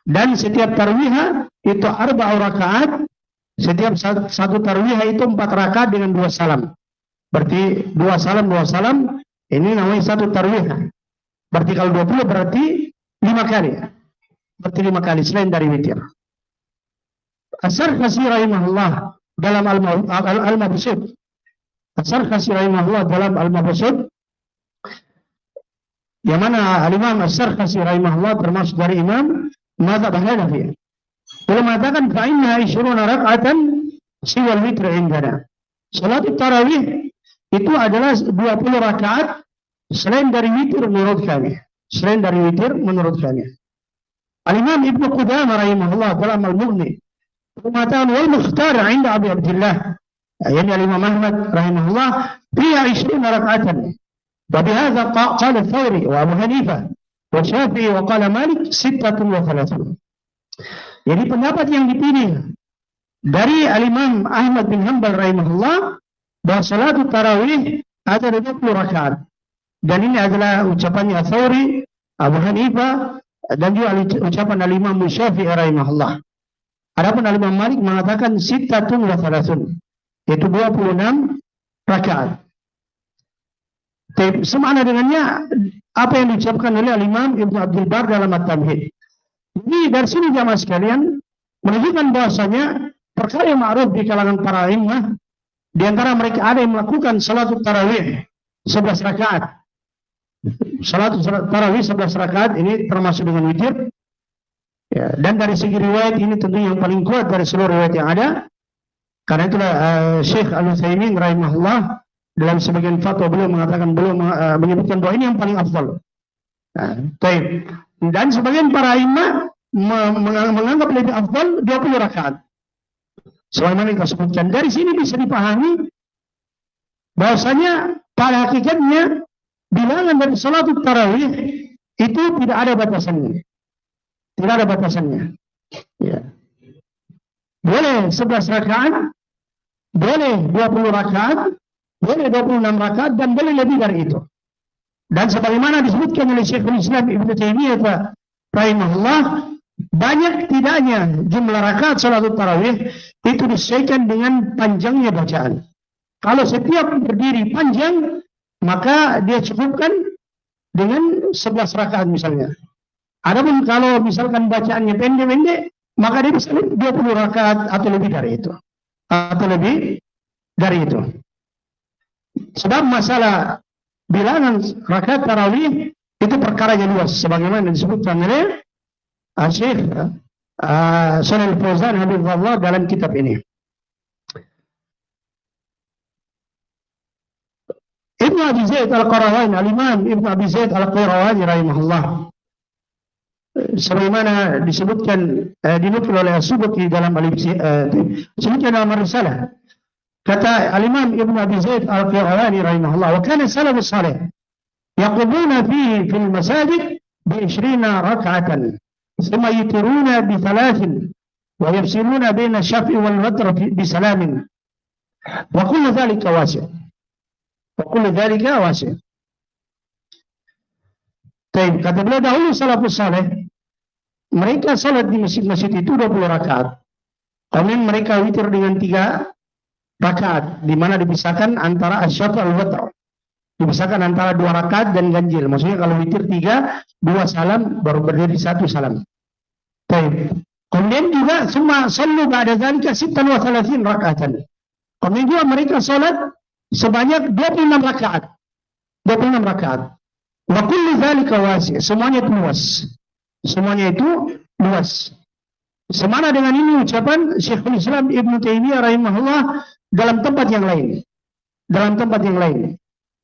Dan setiap tarwihah itu 4 rakaat. Setiap satu tarwihah itu 4 rakaat dengan 2 salam. Berarti 2 salam, ini namanya satu tarwihah. Berarti kalau 20 berarti 5 kali. Berarti 5 kali selain dari witir. As-Sarkhasi rahimahullah dalam Al-Mabsut. As-Sarkhasi rahimahullah dalam Al-Mabsut, yang mana Al-Imam As-Sarkhasi rahimahullah termasuk dari imam mazhab Hanafi. Beliau mengatakan fa'inna 20 raka'atan siwal witr indana. Salat tarawih itu adalah 20 rakaat selain dari witir menurut kami. Selain dari witir menurut kami. Al-Imam Ibnu Qudamah rahimahullah dalam Al-Mughni mengatakan wal mukhtar 'inda Abi Abdullah, yani Al-Imam Ahmad rahimahullah, fiha 20 raka'atan. Wa bihadza qala Thawri wa Abu Hanifah wa Syafi'i wa qala Malik 36. Jadi pendapat yang dipilih dari Al-Imam Ahmad bin Hanbal rahimahullah bahwa salat tarawih ada 20 rakaat. Dan ini adalah ucapannya Thawri, Abu Hanifah, dan juga ucapan Al-Imam Syafi'i rahimahullah. Adapun Al-Imam Malik mengatakan 36, yaitu 26 rakaat. Semana dengannya apa yang diucapkan oleh Al-Imam Ibnu Abdul Bar dalam At-Tamhid. Ini dari sini jamaah sekalian menunjukkan bahwasanya perkara yang ma'ruf di kalangan para imam, di antara mereka ada yang melakukan salat tarawih 11 rakaat. Salat tarawih 11 rakaat ini termasuk dengan witir. Ya, dan dari segi riwayat ini tentu yang paling kuat dari seluruh riwayat yang ada. Karena itulah Syekh Al-Utsaimin rahimahullah dalam sebagian fatwa beliau mengatakan, beliau menyebutkan bahwa ini yang paling afdal. Dan sebagian para imam menganggap lebih afdal 20 rakaat. Sebagaimana kita sebutkan, dari sini bisa dipahami bahwasanya pada hakikatnya bilangan dari salat tarawih itu tidak ada batasannya. Tidak ada batasannya. Ya. Boleh 11 rakaat, boleh 20 rakaat, boleh 26 rakaat, dan boleh lebih dari itu. Dan sebagaimana disebutkan oleh Syekhul Islam Ibnu Taimiyah rahimahullah, banyak tidaknya jumlah rakaat salat tarawih itu disesuaikan dengan panjangnya bacaan. Kalau setiap berdiri panjang, maka dia cukupkan dengan 11 rakaat misalnya. Adapun kalau misalkan bacaannya pendek-pendek, maka dia bisa 20 rakaat atau lebih dari itu. Atau lebih dari itu. Sebab masalah bilangan rakaat tarawih itu perkara yang luas, sebagaimana disebutkan oleh Syekh Shalih Al-Fauzan hafizahullah dalam kitab ini. Ibnu Ibnu Abi Zaid Al-Qarawani, Al-Imam Ibnu Abi Zaid Al-Qarawani rahimahullah, sebagaimana disebutkan dinukil oleh As-Subki dalam disebutkan dalam Risalah. Kata Al-Imam Ibnu Abi Zaid Al-Qarawani rahimahullah, wa kana salafus salih yaqumuna fihi fil masajid bi 20 rak'atan thumma yutiruna bi 3 wa yafsiluna baina asy-syaf'i wal watr bi salamin wa kullu dhalika wasi'. Kata beliau, dahulu salafus saleh mereka salat di masjid-masjid itu 20 rakaat. Kemudian mereka witir dengan 3 rakaat, di mana dipisahkan antara asy-syaf' wal watr. Dipisahkan antara 2 rakaat dan ganjil. Maksudnya kalau witir 3, 2 salam baru berdiri 1 salam. Kemudian juga semua sallu ba'da dzalika 36 rakaatan. Kemudian juga mereka salat sebanyak 26 rakaat. 26 rakaat. Wa kullu dzalika wasi'. Semuanya itu luas. Semuanya itu luas. Semana dengan ini ucapan Syekhul Islam Ibnu Taimiyah rahimahullah dalam tempat yang lain.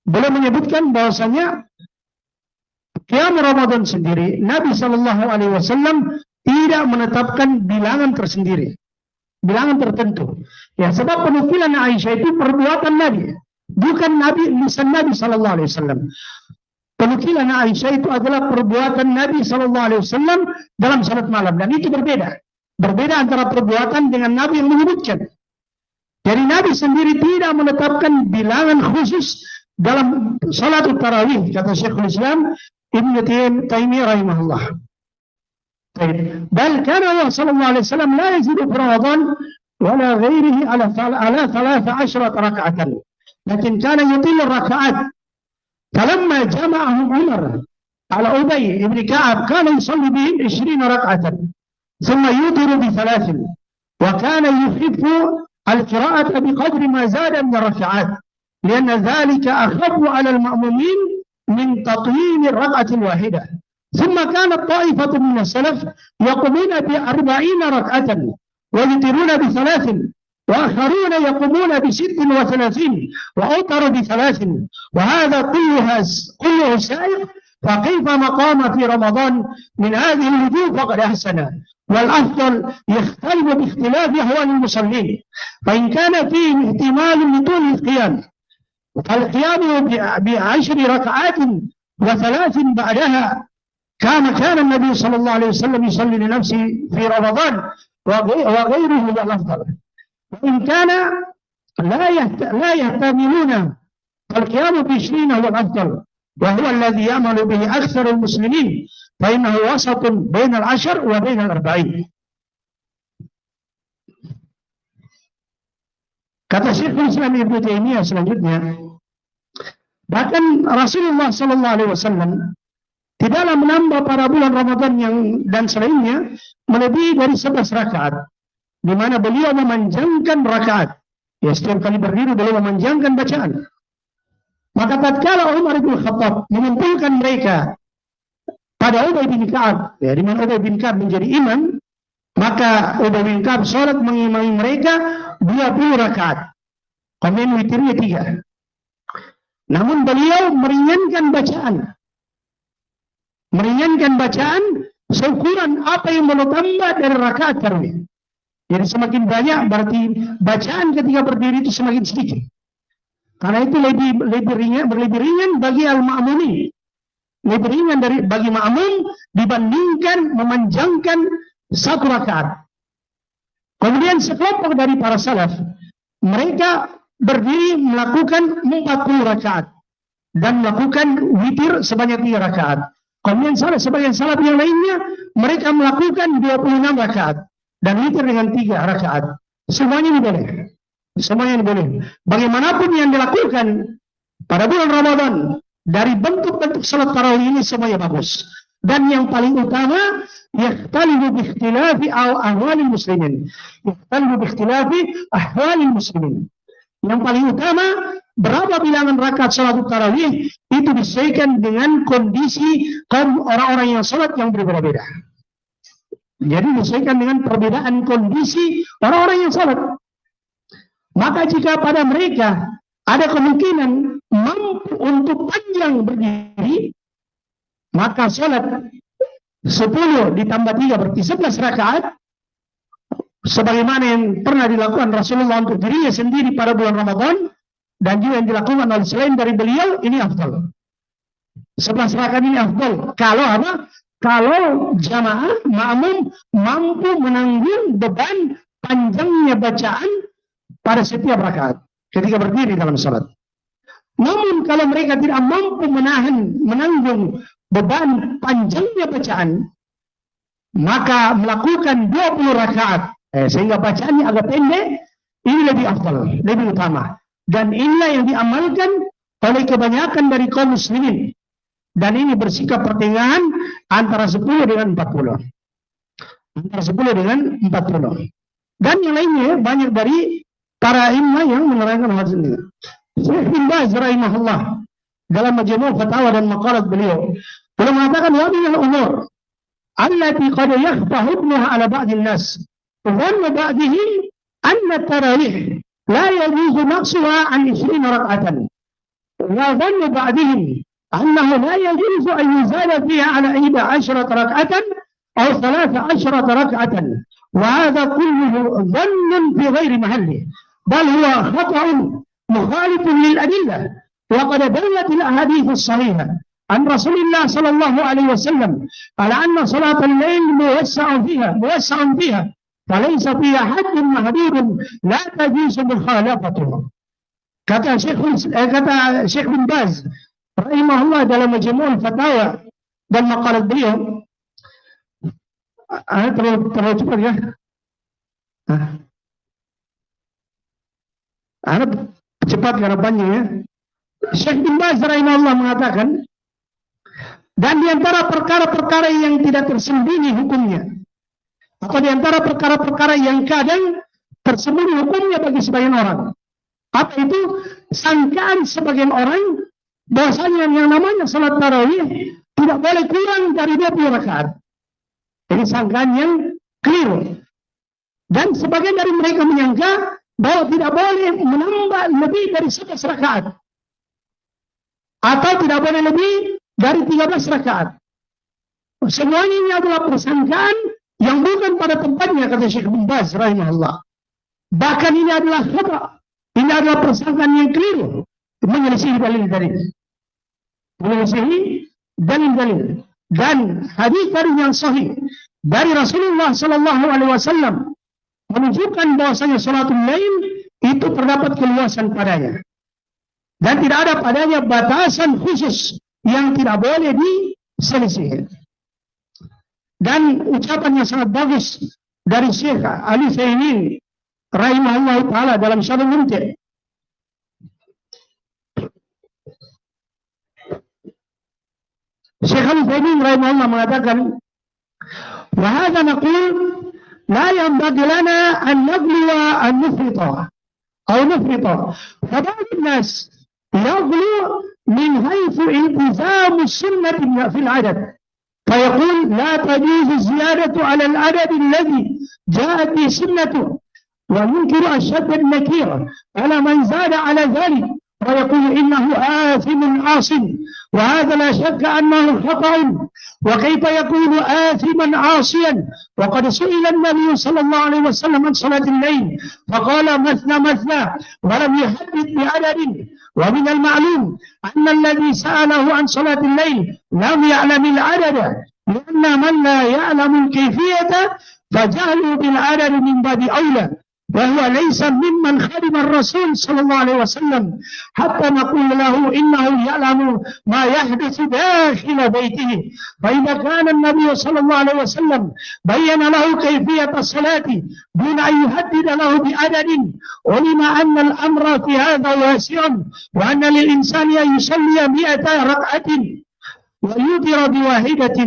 Beliau menyebutkan bahwasanya qiyam Ramadan sendiri Nabi sallallahu alaihi wasallam tidak menetapkan bilangan tersendiri. Bilangan tertentu. Ya, sebab penukilan Aisyah itu perbuatan Nabi, bukan lisan Nabi sallallahu alaihi wasallam. Penukilan Aisyah itu adalah perbuatan Nabi sallallahu alaihi wasallam dalam salat malam, dan itu berbeda. Berbeda antara perbuatan dengan Nabi yang menyebutkan. Jadi Nabi sendiri tidak menetapkan bilangan khusus dalam salat tarawih, kata Syekhul Islam Ibnu Taimiyah rahimahullah. Bal kana Allah sallallahu alaihi wasallam la yazidu fi Ramadan wala ghairihi ala 13 rak'atan. Lakin kana yutil rak'at. فلما جمعهم عمر على أبي بن كعب كان يصلي بهم 20 ركعة ثم يوتر ب3 وكان يحب القراءة بقدر ما زاد من الركعات لأن ذلك أخف على المأمومين من تطويل الركعة الواحدة. ثم كانت طائفة من السلف يقومون ب40 ركعة ويوترون ب3 وآخرون يقومون ب36 وأوتروا ب3 وهذا كله سائغ. فكيف مقام في رمضان من هذه الوجوه فقد أحسن. والأفضل يختلف باختلاف أهوال المصلين. فإن كان فيه احتمال لطول القيام فالقيام ب10 ركعات و3 بعدها كان النبي صلى الله عليه وسلم يصلي لنفسه في رمضان وغيره هو الأفضل. وإن كان لا يحتملون فالقيام ب20 هو الأفضل وهو الذي يعمل به أكثر المسلمين فإنه وسط بين 10 وبين 40. Kata Syekhul Islam Ibnu Taimiyah selanjutnya, bahkan Rasulullah sallallahu alaihi wasallam tidaklah menambah pada bulan Ramadan dan selainnya melebihi dari 11 rakaat. Di mana beliau memanjangkan rakaat. Ya, setiap kali berdiri beliau memanjangkan bacaan. Maka tatkala Umar bin Khattab mengumpulkan mereka pada Ubay bin Ka'ab, ya, di mana Ubay bin Ka'ab menjadi imam, maka Ubay bin Ka'ab salat mengimami mereka 20 rakaat. Kemudian witirnya 3. Namun beliau meringankan bacaan seukuran apa yang beliau tambah dari rakaat tarawih. Jadi semakin banyak berarti bacaan ketika berdiri itu semakin sedikit. Karena itu lebih ringan bagi al-ma'mumin. Lebih ringan bagi ma'mum dibandingkan memanjangkan 1 rakaat. Kemudian sekelompok dari para salaf, mereka berdiri melakukan 40 rakaat dan melakukan witir sebanyak 3 rakaat. Kemudian sebagian salaf yang lainnya mereka melakukan 26 rakaat. Dan witir dengan 3 rakaat. Semuanya ini boleh. Bagaimanapun yang dilakukan pada bulan Ramadan dari bentuk-bentuk salat tarawih ini semuanya bagus. Dan yang paling utama, yahtalifu bi ikhtilafi ahwalil muslimin. Yang paling utama, berapa bilangan rakaat salat tarawih itu disesuaikan dengan kondisi kaum orang-orang yang salat yang berbeda-beda. Jadi disesuaikan dengan perbedaan kondisi orang-orang yang salat. Maka jika pada mereka ada kemungkinan mampu untuk panjang berdiri, maka sholat 10 ditambah 3 berarti 11 rakaat, sebagaimana yang pernah dilakukan Rasulullah untuk dirinya sendiri pada bulan Ramadan, dan juga yang dilakukan oleh selain dari beliau, ini afdal. 11 rakaat ini afdal. Kalau apa? Kalau jamaah makmum mampu menanggung beban panjangnya bacaan pada setiap rakaat ketika berdiri dalam salat. Namun kalau mereka tidak mampu menanggung beban panjangnya bacaan, maka melakukan 20 rakaat sehingga bacaannya agak pendek, ini lebih afdal, lebih utama. Dan inilah yang diamalkan oleh kebanyakan dari kaum muslimin. Dan ini bersikap pertengahan antara 10 dengan 40. Antara 10 dengan 40. Dan yang lainnya banyak dari para imam yang menerangkan hal ini. Syekh bin Baz rahimahullah dalam Majmu' Fatawa dan maqalat beliau mengatakan wa min al-umur allati qad yakhfa hukmuha ala ba'd an-nas wa ba'dihim anna tarawih la yajuzu naqsuha an 20 rak'atan wa dhannu ba'dihim أنه لا يجوز أن يزال فيها على 11 ركعة أو 13 ركعة وهذا كله ظن في غير محله بل هو خطأ مخالف للأدلة وقد دلت الأحاديث الصحيحة عن رسول الله صلى الله عليه وسلم على أن صلاة الليل موسع فيها فليس فيها حد محدود لا تجوز مخالفته. Kata Syekh bin Baz rahimahullah dalam Majmu' Fatawa dan maqalat beliau. Terlalu cepat ya. Cepat karena panjang ya. Syekh bin Baz rahimahullah mengatakan, dan di antara perkara-perkara yang tidak tersembunyi hukumnya, atau di antara perkara-perkara yang kadang tersembunyi hukumnya bagi sebagian orang, apa itu? Sangkaan sebagian orang bahwasanya yang namanya salat tarawih tidak boleh kurang dari 20 rakaat. Ini sangkaan yang keliru. Dan sebagian dari mereka menyangka bahwa tidak boleh menambah lebih dari 11 rakaat. Atau tidak boleh lebih dari 13 rakaat. Semuanya ini adalah persangkaan yang bukan pada tempatnya, kata Syekh bin Baz rahimahullah. Bahkan ini adalah khata. Ini adalah persangkaan yang keliru. Menyelesaikan dalil-dalil. Menyelesaikan dalil-dalil. Dan hadis yang sahih dari Rasulullah sallallahu alaihi wasallam menunjukkan bahwasanya salatul lail itu terdapat keluasan padanya. Dan tidak ada padanya batasan khusus yang tidak boleh diselisih. Dan ucapan yang sangat bagus dari Syekh Ali Zainin rahimahullah taala dalam Syarhul Mumti'. Syekh Ali Zainin rahimahullah mengatakan, wa hadza naqul la yanbaghi lana an nagluwa an nufrita aw nufrita. Fa ba'd an-nas yaghlu min haythu iltizam as-sunnah fi al-'adad. فيقول لا تجوز الزيادة على العدد الذي جاءت به سنته وينكر أشد النكير على من زاد على ذلك ويقول إنه آثم عاصم وهذا لا شك أنه خطأ وكيف يكون آثما عاصيا وقد سئل النبي صلى الله عليه وسلم عن صلاة الليل فقال مثنى مثنى ولم يحدد بعدد ومن المعلوم أن الذي سأله عن صلاة الليل لم يعلم العدد لأن من لا يعلم الكيفية فجهله بالعدد من باب أولى وهو ليس ممن خدم الرسول صلى الله عليه وسلم حتى نقول له إنه يعلم ما يحدث داخل بيته فإذا كان النبي صلى الله عليه وسلم بين له كيفية الصلاة دون أن يحدد له بعدد علم أن الأمر في هذا واسع وأن للإنسان أن يصلي 100 ركعة ويوتر بواحدة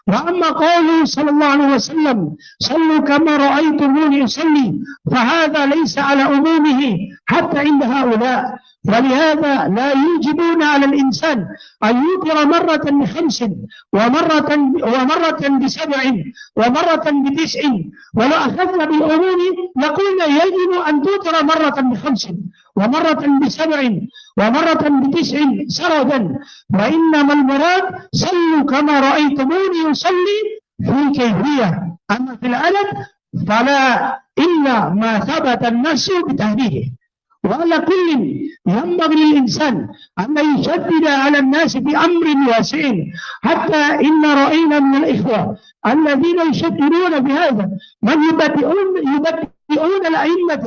وأما قوله صلى الله عليه وسلم صلوا كما رأيتموني أصلي فهذا ليس على عمومه حتى عند هؤلاء ولهذا لا يوجبون على الإنسان أن يوتر مرة ب5 ومرة ب7 ومرة ب9. ولو أخذنا بالعموم لقلنا يجب أن توتر مرة ب5 ومرة ب7 ومرة ب9 سردا، وإنما المراد صلوا كما رأيتموني يصلي في كيفية، أما في العدد فلا إلا ما ثبت النص بتهديده. وعلى كل ينبغي للإنسان أن يشدد على الناس بأمر واسع، حتى إن رأينا من الإخوة الذين يشددون بهذا من يبدئون الأئمة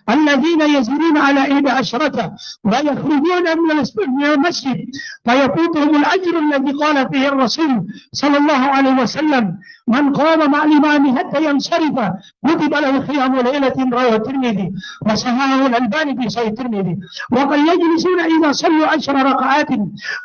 الذين يزيدون على 11 ويخرجون من المسجد فيفوتهم الأجر الذي قال فيه الرسول صلى الله عليه وسلم: من قام مع الإمام حتى ينصرف كتب له قيام ليلة، رواه الترمذي وصححه الألباني في صحيح الترمذي. وقد يجلسون إذا صلوا 10 ركعات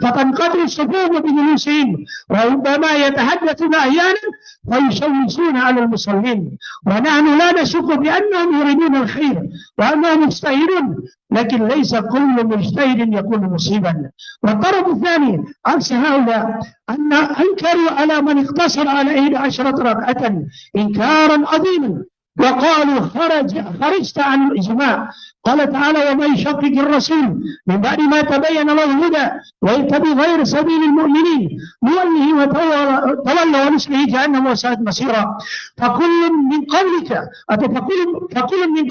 فتنقطع الصفوف بجلوسهم، وربما يتحدثون أحيانا فيشوشون على المصلين، ونحن لا نشك بأنهم يريدون الخير وأنهم مجتهدون، لكن ليس كل مجتهد يكون مصيبا. والطرف الثاني عكس هؤلاء أن أنكروا على من اقتصر على 11 ركعة إنكارا عظيما، وقالوا خرجت عن الإجماع. قال تعالى: ومن يشقق الرسول من بعد ما تبين له الهدى ويتبع غير سبيل المؤمنين نوله وتولى ونصله جهنم وساءت مصيرا. فكل من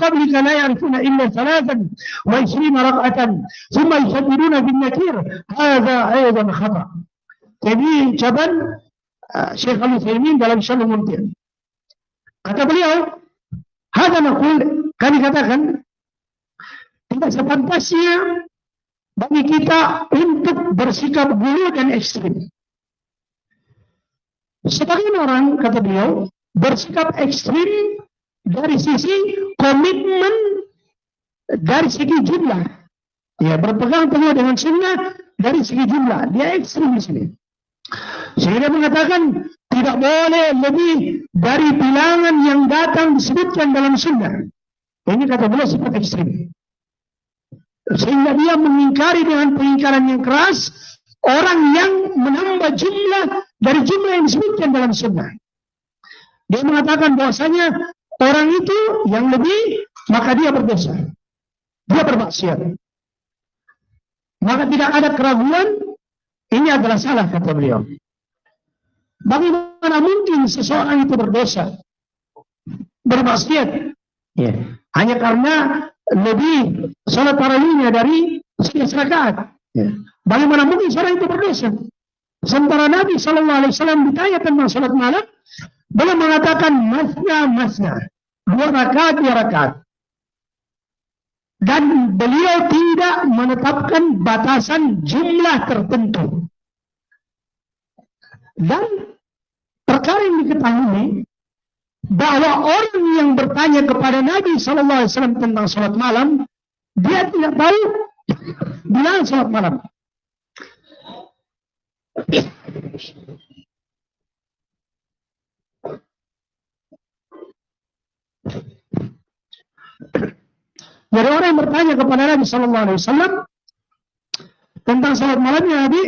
قبلك لا يعرفون إلا 23 ركعة ثم يشددون بالنكير، هذا أيضا خطأ. Jadi ucapan Syekh Al-Utsaimin dalam Syarh Mumti', kata beliau, hadza naqul, kami katakan tidak sepantasnya bagi kita untuk bersikap gulu dan ekstrim. Sebagian orang, kata beliau, bersikap ekstrim dari sisi komitmen, dari segi jumlah. Ya, berpegang teguh dengan sunnah dari segi jumlah. Dia ekstrim di sini. Sehingga mengatakan tidak boleh lebih dari bilangan yang datang disebutkan dalam sunnah. Ini kata beliau sifat ekstrim. Sehingga dia mengingkari dengan pengingkaran yang keras orang yang menambah jumlah dari jumlah yang disebutkan dalam sunnah. Dia mengatakan bahwasanya orang itu yang lebih, maka dia berdosa, dia bermaksiat. Maka tidak ada keraguan, ini adalah salah, kata beliau. Bagaimana mungkin seseorang itu berdosa, bermaksiat, ya, hanya karena lebih salat tarawihnya dari 11 rakaat. Ya. Bagaimana mungkin seorang itu berdosa? Sementara Nabi SAW ditanya tentang salat malam, beliau mengatakan masna, 2 rakaat. Dan beliau tidak menetapkan batasan jumlah tertentu. Dan perkara yang diketahui bahwa orang yang bertanya kepada Nabi SAW tentang salat malam, dia tidak tahu bilangan salat malam. Jadi orang yang bertanya kepada Nabi SAW tentang salat malamnya, Nabi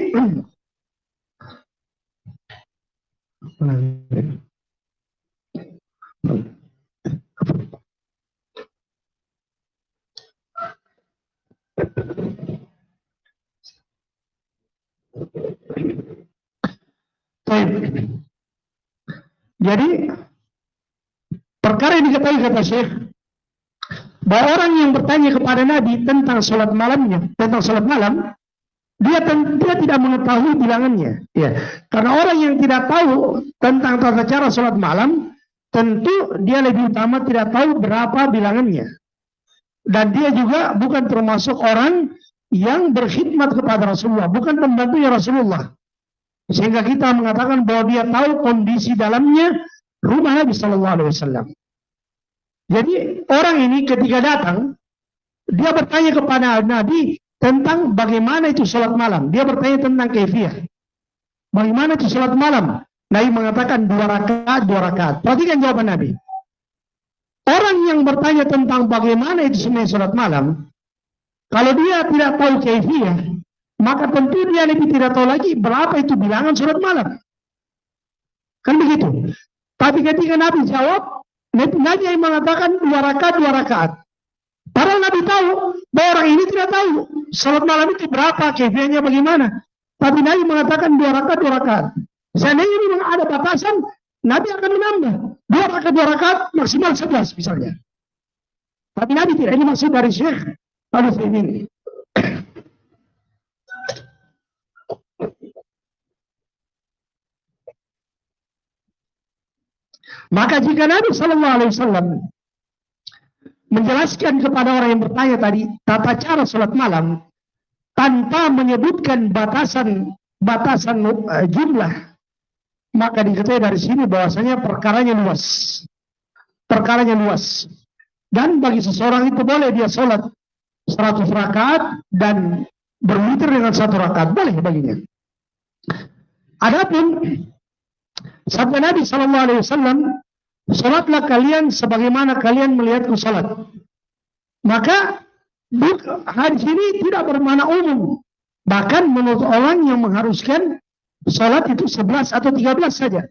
jadi perkara yang diketahui, kata Syekh, bahwa orang yang bertanya kepada Nabi tentang salat malamnya, tentang salat malam, dia tidak mengetahui bilangannya. Ya. Karena orang yang tidak tahu tentang tata cara salat malam, tentu dia lebih utama tidak tahu berapa bilangannya. Dan dia juga bukan termasuk orang yang berkhidmat kepada Rasulullah, bukan pembantunya Rasulullah. Sehingga kita mengatakan bahwa dia tahu kondisi dalamnya rumah Nabi SAW. Jadi orang ini ketika datang, dia bertanya kepada Nabi tentang bagaimana itu salat malam. Dia bertanya tentang kaifiyah. Bagaimana itu salat malam? Nabi mengatakan 2 rakaat. Perhatikan jawaban Nabi. Orang yang bertanya tentang bagaimana itu sebenarnya salat malam, Kalau dia tidak tahu kaifiyah, maka tentu dia lebih tidak tahu lagi berapa itu bilangan sholat malam. Kan begitu. Tapi ketika Nabi jawab, Nabi yang mengatakan 2 rakaat, 2 rakaat. Padahal Nabi tahu bahwa orang ini tidak tahu sholat malam itu berapa, kaifiyahnya bagaimana. Tapi Nabi mengatakan 2 rakaat, 2 rakaat. Seandainya memang ada batasan, Nabi akan menambah 2 rakaat, 2 rakaat, maksimal 11 misalnya. Tapi Nabi tidak. Ini maksud dari Syekh Al-Utsaimin. Maka jika Nabi Sallallahu Alaihi Wasallam menjelaskan kepada orang yang bertanya tadi tata cara sholat malam tanpa menyebutkan batasan jumlah, maka diketahui dari sini bahwasanya perkaranya luas. Dan bagi seseorang itu boleh dia sholat 100 rakaat dan berwitir dengan 1 rakaat, boleh baginya. Adapun sabda Nabi Sallallahu Alaihi Wasallam, sholatlah kalian sebagaimana kalian melihatku sholat. Maka hadis ini tidak bermakna umum. Bahkan menurut orang yang mengharuskan sholat itu 11 atau 13 saja.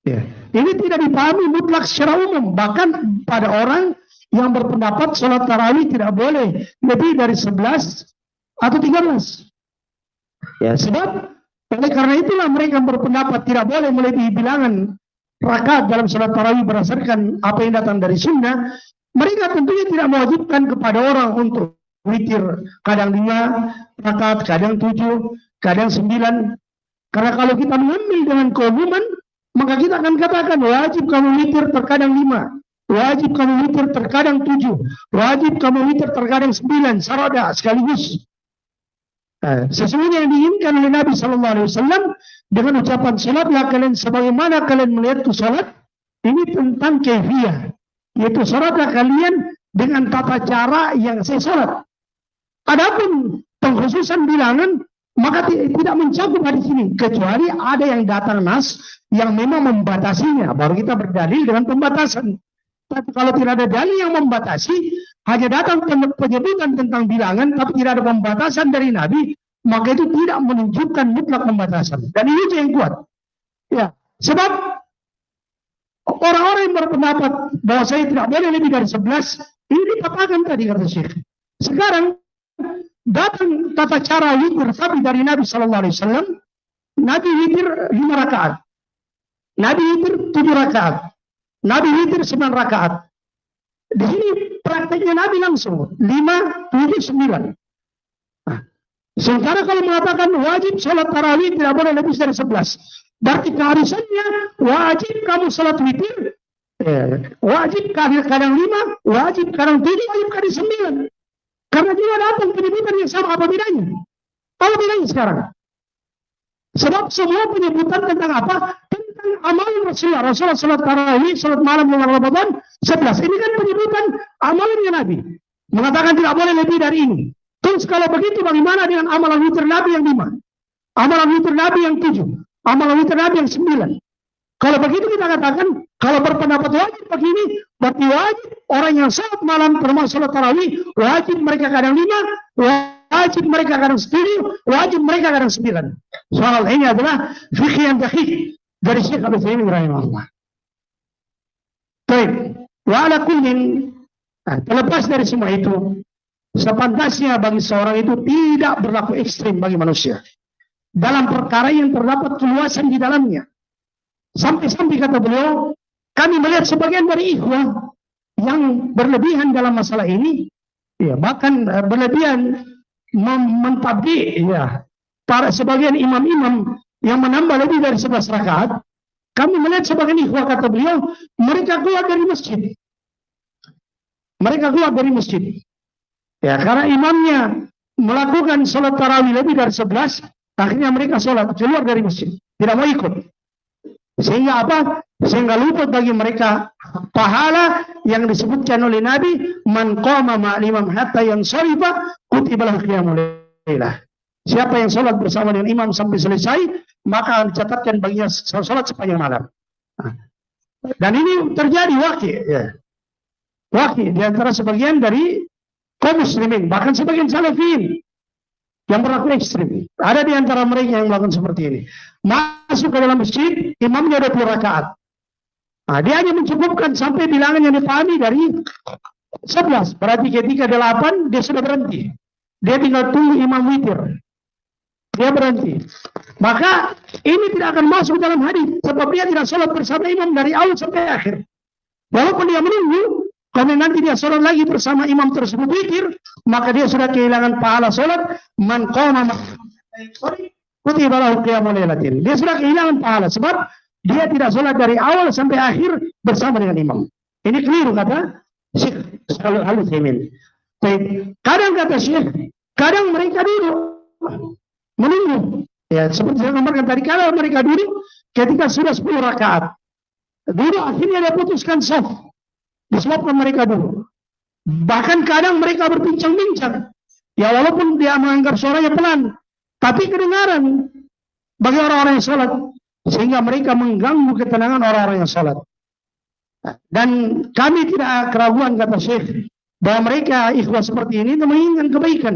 Ya. Ini tidak dipahami mutlak secara umum. Bahkan pada orang yang berpendapat sholat tarawih tidak boleh lebih dari 11 atau 13. Ya, sebab oleh karena itulah mereka berpendapat tidak boleh melebihi bilangan rakaat dalam sholat tarawih berdasarkan apa yang datang dari sunnah. Mereka tentunya tidak mewajibkan kepada orang untuk witir kadang 5 rakaat, kadang 7, kadang 9. Karena kalau kita mengambil dengan keumuman, maka kita akan katakan wajib kamu witir terkadang 5, wajib kamu witir terkadang 7, wajib kamu witir terkadang 9, sarada sekaligus. Sesungguhnya yang diinginkan oleh Nabi Sallallahu Alaihi Wasallam dengan ucapan salatlah kalian sebagaimana kalian melihatku salat, ini tentang kaifiyah, yaitu salatlah kalian dengan tata cara yang saya salat. Adapun pengkhususan bilangan maka tidak mencakup di sini, kecuali ada yang datang nas yang memang membatasinya, baru kita berdalil dengan pembatasan. Tapi kalau tidak ada dalil yang membatasi, hanya datang penyebutan tentang bilangan, tapi tidak ada pembatasan dari Nabi, maka itu tidak menunjukkan mutlak pembatasan. Dan ini yang kuat. Ya, sebab orang-orang yang berpendapat bahwa saya tidak boleh lebih dari 11, ini dikatakan tadi kata Syekh. Sekarang datang tata cara witir tapi dari Nabi Sallallahu Alaihi Wasallam. Nabi witir 5 rakaat, Nabi witir 7 rakaat, Nabi witir 9 rakaat. Di sini prakteknya Nabi langsung 5, 7, 9. Nah, sementara kalau mengatakan wajib sholat tarawih tidak boleh lebih dari 11, berarti keharusannya wajib kamu sholat witir, wajib kadang 5, wajib kadang 7, wajib kadang 9. Karena dia datang penyebutan yang sama, apa bedanya? Apa bedanya sekarang? Sebab semua penyebutan tentang apa? Tentang amalan Rasulullah sholat tarawih, sholat malam bulan Ramadan 11. Ini kan penyebutan amalannya Nabi. Mengatakan tidak boleh lebih dari ini. Terus kalau begitu bagaimana dengan amalan witir Nabi yang 5? Amalan witir Nabi yang 7? Amalan witir Nabi yang 9? Kalau begitu kita katakan, kalau berpendapat wajib begini, berarti wajib orang yang sholat malam termasuk sholat tarawih, wajib mereka kadang 5, wajib mereka kadang 10, wajib mereka kadang 9. Soal ini adalah fikih yang dahik dari Syekh Al-Utsaimin rahimahullah. Baik, wa ala kullin, terlepas dari semua itu, sepantasnya bagi seorang itu tidak berlaku ekstrim bagi manusia dalam perkara yang terdapat keluasan di dalamnya. Sampai-sampai kata beliau, kami melihat sebagian dari ikhwah yang berlebihan dalam masalah ini, ya bahkan berlebihan mentabdi, ya para sebagian imam-imam yang menambah lebih dari 11 rakaat. Kami melihat sebagian ikhwah kata beliau, mereka keluar dari masjid. Mereka keluar dari masjid. Ya karena imamnya melakukan sholat tarawih lebih dari 11, akhirnya mereka sholat keluar dari masjid, tidak mau ikut. Sehingga apa? Sehingga luput bagi mereka pahala yang disebutkan oleh Nabi, man qama ma'al imam hatta yansarifa kutiba lahu qiyamul lailah. Siapa yang sholat bersama dengan imam sampai selesai, maka dicatatkan baginya sholat sepanjang malam. Dan ini terjadi wakil, ya. Wakil di antara sebagian dari kaum muslimin, bahkan sebagian salafin yang berlaku ekstrim. Ada di antara mereka yang melakukan seperti ini. Masuk ke dalam masjid, imamnya 20 rakaat. Nah, dia hanya mencukupkan sampai bilangan yang dipahami dari 11. Berarti ketika 8, dia sudah berhenti. Dia tinggal tunggu imam witir. Dia berhenti. Maka ini tidak akan masuk dalam hadis, sebab dia tidak sholat bersama imam dari awal sampai akhir. Walaupun dia menunggu, kalau nanti dia sholat lagi bersama imam tersebut witir, maka dia sudah kehilangan pahala sholat. Man qama kutiba lahu qiyamul lailatin. Dia sudah kehilangan pahala sebab dia tidak sholat dari awal sampai akhir bersama dengan imam. Ini keliru kata Syekh Shalih Al-Utsaimin. Kadang kata Syekh, kadang mereka duduk menunggu. Ya, seperti saya gambarkan tadi, kalau mereka duduk ketika sudah 10 rakaat. Duduk akhirnya dia putuskan saf. Disebabkan mereka dulu. Bahkan kadang mereka berbincang-bincang. Ya walaupun dia menganggap suaranya pelan, tapi kedengaran bagi orang-orang yang sholat. Sehingga mereka mengganggu ketenangan orang-orang yang sholat. Dan kami tidak keraguan kata Syekh, bahwa mereka ikhlas seperti ini menginginkan kebaikan.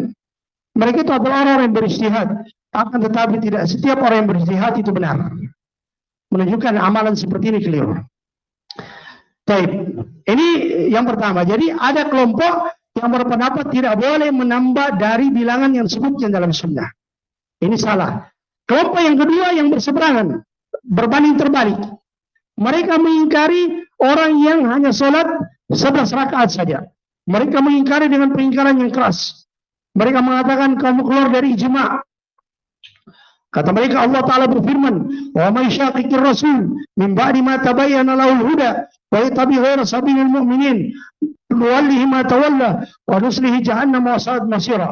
Mereka itu adalah orang-orang yang beristihad. Akan tetapi tidak setiap orang yang beristihad itu benar. Menunjukkan amalan seperti ini keliru. Baik, ini yang pertama. Jadi ada kelompok yang berpendapat tidak boleh menambah dari bilangan yang disebutkan dalam sunnah. Ini salah. Kelompok yang kedua yang berseberangan, berbanding terbalik. Mereka mengingkari orang yang hanya sholat 11 rakaat saja. Mereka mengingkari dengan pengingkaran yang keras. Mereka mengatakan kamu keluar dari ijma'. Kata mereka Allah Ta'ala berfirman, wa may syaqiqir rasul min ba'di ma tabayyana lahul huda wa yattabi' ghayra sabilil mu'minin nuwallihi ma tawalla wa nuslihi jahannam wa sa'at masira.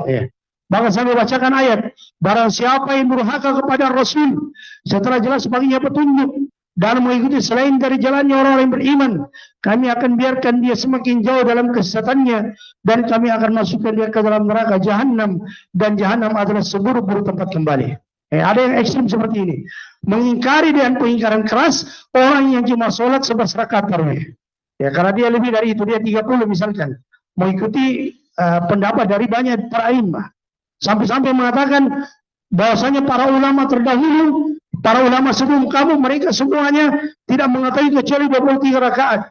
Bahkan saya bacakan ayat, barang siapa yang durhaka kepada Rasul setelah jelas baginya petunjuk dan mengikuti selain dari jalannya orang-orang yang beriman, kami akan biarkan dia semakin jauh dalam kesesatannya dan kami akan masukkan dia ke dalam neraka Jahannam, dan Jahannam adalah seburuk-buruk tempat kembali. Ada yang ekstrim seperti ini, mengingkari dengan pengingkaran keras orang yang cuma sholat 11 rakaat tarawih. Ya, karena dia lebih dari itu, dia 30 misalkan, mengikuti pendapat dari banyak para imam. Sampai-sampai mengatakan bahwasanya para ulama terdahulu, para ulama sebelum kamu, mereka semuanya tidak mengetahui kecuali 23 rakaat.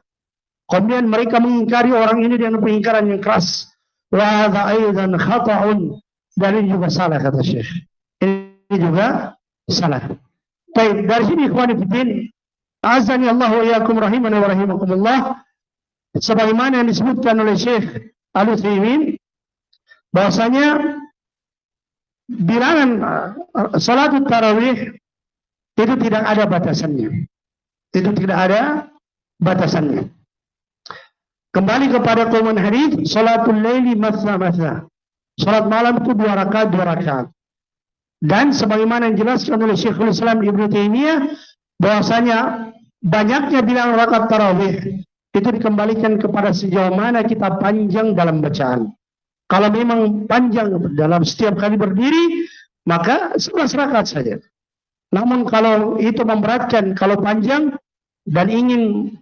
Kemudian mereka mengingkari orang ini dengan pengingkaran yang keras. Wa hadza aidan khata'un, dan ini juga salah kata Syekh. Ini juga salah. Baik, dari sini ikhwani fillah, azani Allah wa iyyakum rahimana wa rahimakumullah, sebagaimana yang disebutkan oleh Syekh Al-Utsaimin, bahwasanya bilangan salat tarawih itu tidak ada batasannya. Itu tidak ada batasannya. Kembali kepada qauman hadis, salatul laili matsna matsna. Salat malam itu 2 rakaat 2 rakaat. Dan sebagaimana yang dijelaskan oleh Syekhul Islam Ibnu Taimiyah, bahwasanya banyaknya bilangan rakaat tarawih itu dikembalikan kepada sejauh mana kita panjang dalam bacaan. Kalau memang panjang dalam setiap kali berdiri, maka 11 rakaat saja. Namun kalau itu memberatkan, kalau panjang dan ingin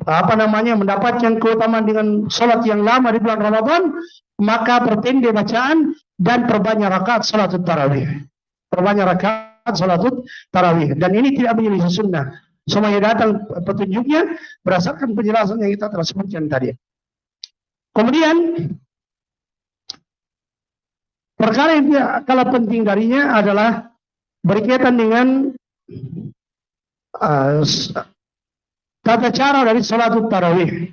mendapatkan keutamaan dengan sholat yang lama di bulan Ramadan, maka perpendek bacaan dan perbanyak rakaat sholatul tarawih. Perbanyak rakaat sholatul tarawih. Dan ini tidak menyelisih sunnah. Semuanya datang petunjuknya berdasarkan penjelasan yang kita telah sebutkan tadi. Kemudian perkara yang kalah penting darinya adalah berkaitan dengan tata cara dari sholatul tarawih.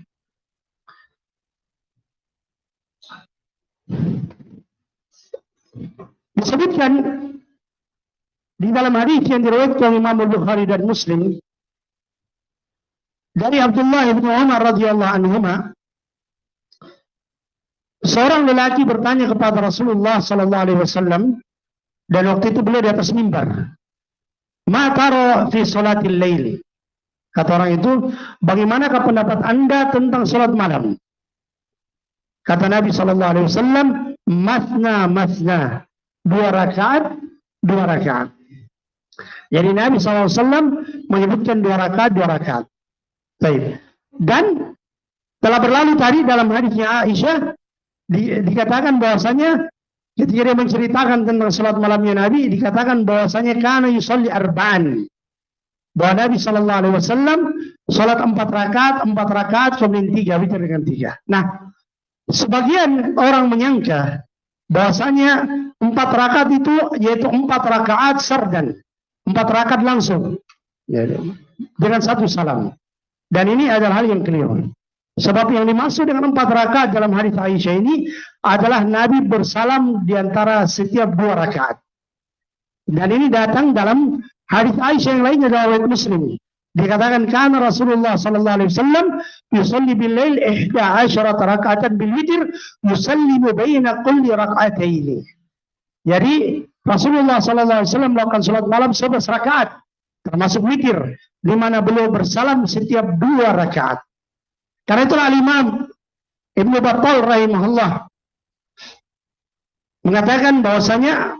Disebutkan di dalam hadis yang diriwayatkan Imam Bukhari dan Muslim dari Abdullah bin Umar radhiyallahu anhuma, seorang lelaki bertanya kepada Rasulullah sallallahu alaihi wasallam, dan waktu itu beliau di atas mimbar. Ma tara fi salatil lail? Kata orang itu, bagaimanakah pendapat Anda tentang salat malam? Kata Nabi sallallahu alaihi wasallam, masna masna, 2 rakaat 2 rakaat. Jadi Nabi sallallahu alaihi wasallam menyebutkan 2 rakaat 2 rakaat. Baik. Dan telah berlalu tadi dalam hadisnya Aisyah, dikatakan bahwasanya ketika dia menceritakan tentang salat malamnya Nabi, dikatakan bahwasanya kana yusalli arba'an. Bahwa Nabi sallallahu alaihi wasallam salat 4 rakaat, kemudian 3, witir dengan 3. Nah, sebagian orang menyangka bahwasanya 4 rakaat itu yaitu 4 rakaat sardan, 4 rakaat langsung, ya, dengan 1 salam. Dan ini adalah hal yang keliru. Sebab yang dimaksud dengan 4 rakaat dalam hadis Aisyah ini adalah Nabi bersalam di antara setiap 2 rakaat. Dan ini datang dalam hadis Aisyah yang lainnya dalam riwayat Muslim. Dikatakan kana Rasulullah sallallahu alaihi wasallam yusalli bil lail 11 raka'atan bil witr yusallimu baina kulli raka'ataini. Jadi Rasulullah sallallahu alaihi wasallam melakukan salat malam 11 rakaat termasuk witir, di mana beliau bersalam setiap 2 rakaat. Karena itulah Imam Ibnu Battal rahimahullah mengatakan bahwasanya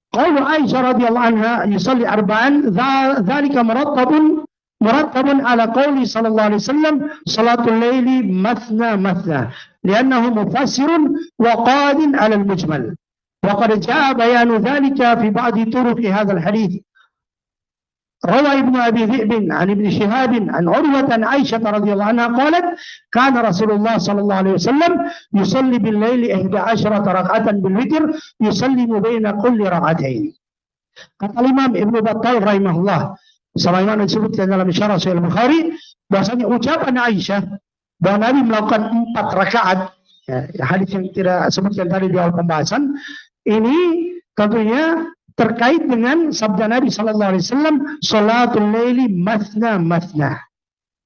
qaulu Aisyah radhiyallahu anha yusalli arba'an dzalika murattabun ala qauli sallallahu alaihi wasallam salatul laili mathna mathna li'annahu mufassirun wa qadin ala al-mujmal wa qad jaa bayanu dzalika fi ba'di turuq hadzal hadits. روى ابن أبي ذئب عن ابن شهاب عن عروة عن عائشة رضي الله عنها قالت كان رسول الله صلى الله عليه وسلم يصلي بالليل 11 ركعة بالوتر يسلم بين كل ركعتين. Kata Imam Ibnu Battal rahimahullah, sebagaimana disebutkan dalam syarah Sahih Bukhari, bahwasanya ucapan Aisyah bahwa Nabi melakukan 4 rakaat, ya, hadis yang tidak sebutkan tadi di awal pembahasan, ini tentunya terkait dengan sabda Nabi sallallahu alaihi wasallam salatul laili mathna mathna.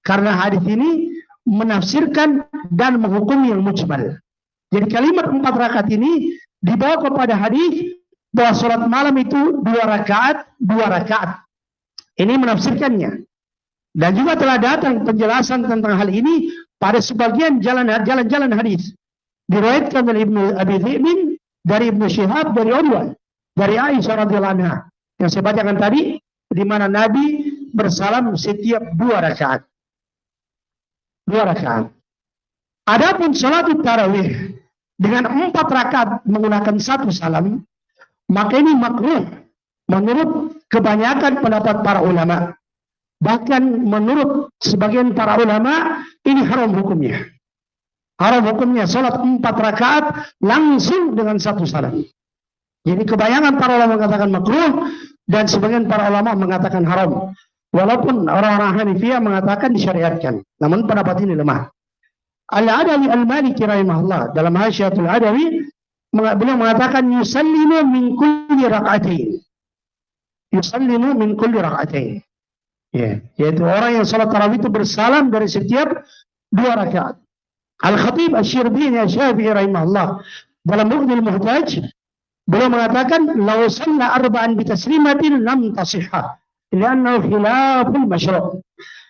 Karena hadis ini menafsirkan dan menghukum yang mujmal. Jadi kalimat 4 rakaat ini dibawa kepada hadis bahwa salat malam itu 2 rakaat, 2 rakaat. Ini menafsirkannya. Dan juga telah datang penjelasan tentang hal ini pada sebagian jalan-jalan hadis. Diriwayatkan dari Ibnu Abi Dzib, dari Ibnu Syihab, dari Urwah, dari Aisyah radhiyallahu anha yang saya bacakan tadi, di mana Nabi bersalam setiap 2 rakaat. 2 rakaat. Adapun salat tarawih dengan 4 rakaat menggunakan 1 salam, maka ini makruh menurut kebanyakan pendapat para ulama. Bahkan menurut sebagian para ulama ini haram hukumnya. Haram hukumnya salat 4 rakaat langsung dengan 1 salam. Jadi kebanyakan para ulama mengatakan makruh dan sebagian para ulama mengatakan haram. Walaupun orang-orang Hanifiyah mengatakan disyariatkan. Namun pendapat ini lemah. Al-Adawi Al-Maliki rahimahullah dalam Hasyiatul Adawi beliau mengatakan yusallimu min kulli rak'atain. Yusallimu min kulli rak'atain. Ya, yaitu orang yang salat tarawih itu bersalam dari setiap 2 rakaat. Al-Khatib Asy-Syirbini Asy-Syafi'i rahimahullah dalam Mughniul Muhtaj beliau mengatakan law salla arba'an bi taslimatin lam tasihha li'annahu khilaful masyru'.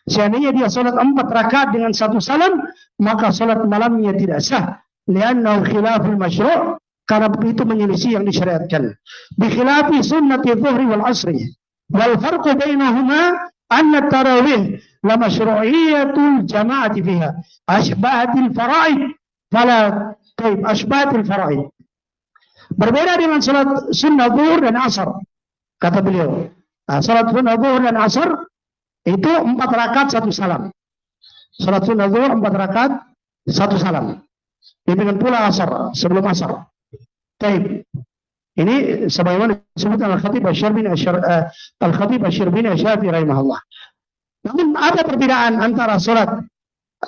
Seandainya dia salat 4 rakaat dengan 1 salam, maka salat malamnya tidak sah. Li'annahu khilaful masyru', karena itu menyelisih yang disyariatkan. Bi khilafi sunnati dhuhri wal asri. Wal farqu bainahuma anna tarawih la masyru'iyatul jama'ati fiha ashbahatil fara'id fala ashbahatil fara'id. Berbeda dengan salat sunnah zuhur dan asar, kata beliau. Nah, salat sunnah zuhur dan asar itu 4 rakaat 1 salam. Salat sunnah zuhur 4 rakaat 1 salam. Demikian pula asar, sebelum asar. Taib. Ini sebagaimana disebutkan Al-Khatib Asy-Syirbini Asy-Syafi'i rahimahullah. Namun ada perbedaan antara salat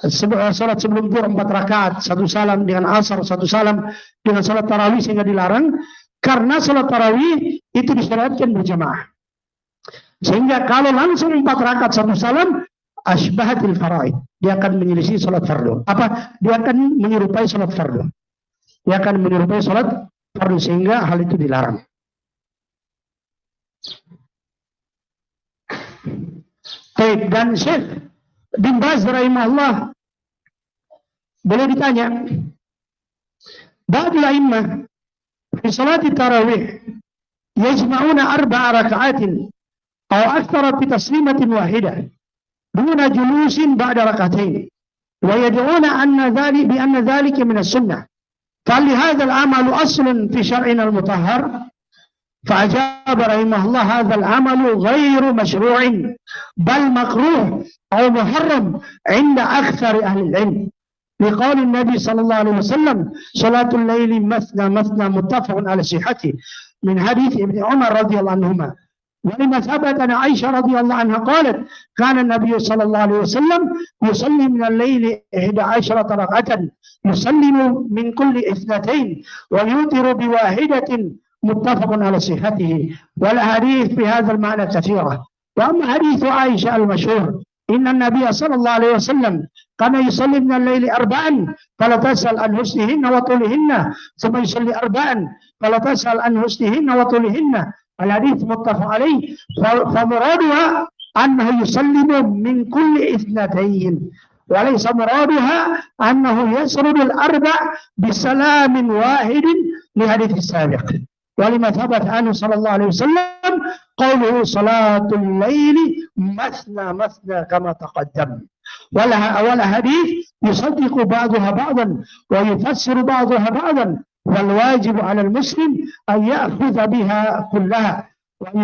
sebelum zuhur 4 rakaat 1 salam dengan asar 1 salam dengan salat tarawih sehingga dilarang karena salat tarawih itu disyariatkan berjamaah. Sehingga kalau langsung 4 rakaat 1 salam asbahatil faraid, dia akan menyelisih salat fardu. Dia akan menyerupai salat fardu. Dia akan menyerupai salat fardu sehingga hal itu dilarang. Baik, dan Syekh bin Baz rahimahullah boleh ditanya, ba'dul a'immah fi salati tarawih yajma'una 4 raka'atin aw akthara fi taslimatin wahidah duna julusin ba'da rak'atain ويدعون بأن ذلك من السنة، فهل هذا العمل أصل في شرعنا المطهر؟ فأجاب رحمه الله: هذا العمل غير مشروع بل مكروه أو محرم عند أكثر أهل العلم، لقول النبي صلى الله عليه وسلم: صلاة الليل مثنى مثنى، متفق على صحته، من حديث ابن عمر رضي الله عنهما. ولما ثبت عن عائشة رضي الله عنها قالت: كان النبي صلى الله عليه وسلم يصلي من الليل 11 ركعة، يسلم من كل 2 ويوتر بواحدة، متفق على صحته. والأحاديث في هذا المعنى كثيرة. وأما حديث عائشة المشهور: إن النبي صلى الله عليه وسلم كان يصلي من الليل 4 فلا تسأل عن حسنهن وطولهن، ثم يصلي 4 فلا تسأل عن حسنهن وطولهن، الحديث متفق عليه. فمرادها أنه يسلم من كل 2، وليس مرادها أنه يسرد 4 بسلام واحد لحديث السابق. ولما ثبت عنه صلى الله عليه وسلم قوله: صلاة الليل مثنى مثنى كما تقدم. والأحاديث يصدق بعضها بعضا ويفسر بعضها بعضا، والواجب على المسلم أن يأخذ بها كلها وأن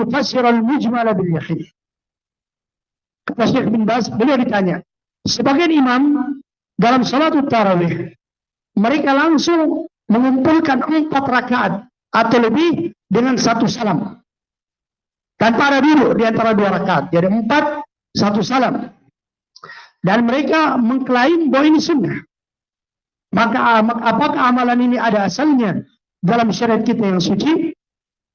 يفسر المجمل باليقين. Kata Syekh bin Baz, beliau ditanya, sebagian imam dalam salat tarawih mereka langsung mengumpulkan 4 rakaat atau lebih dengan 1 salam tanpa ada duduk di antara 2 rakaat, jadi 4 1 salam, dan mereka mengklaim bahwa ini sunnah. Maka apakah amalan ini ada asalnya dalam syariat kita yang suci?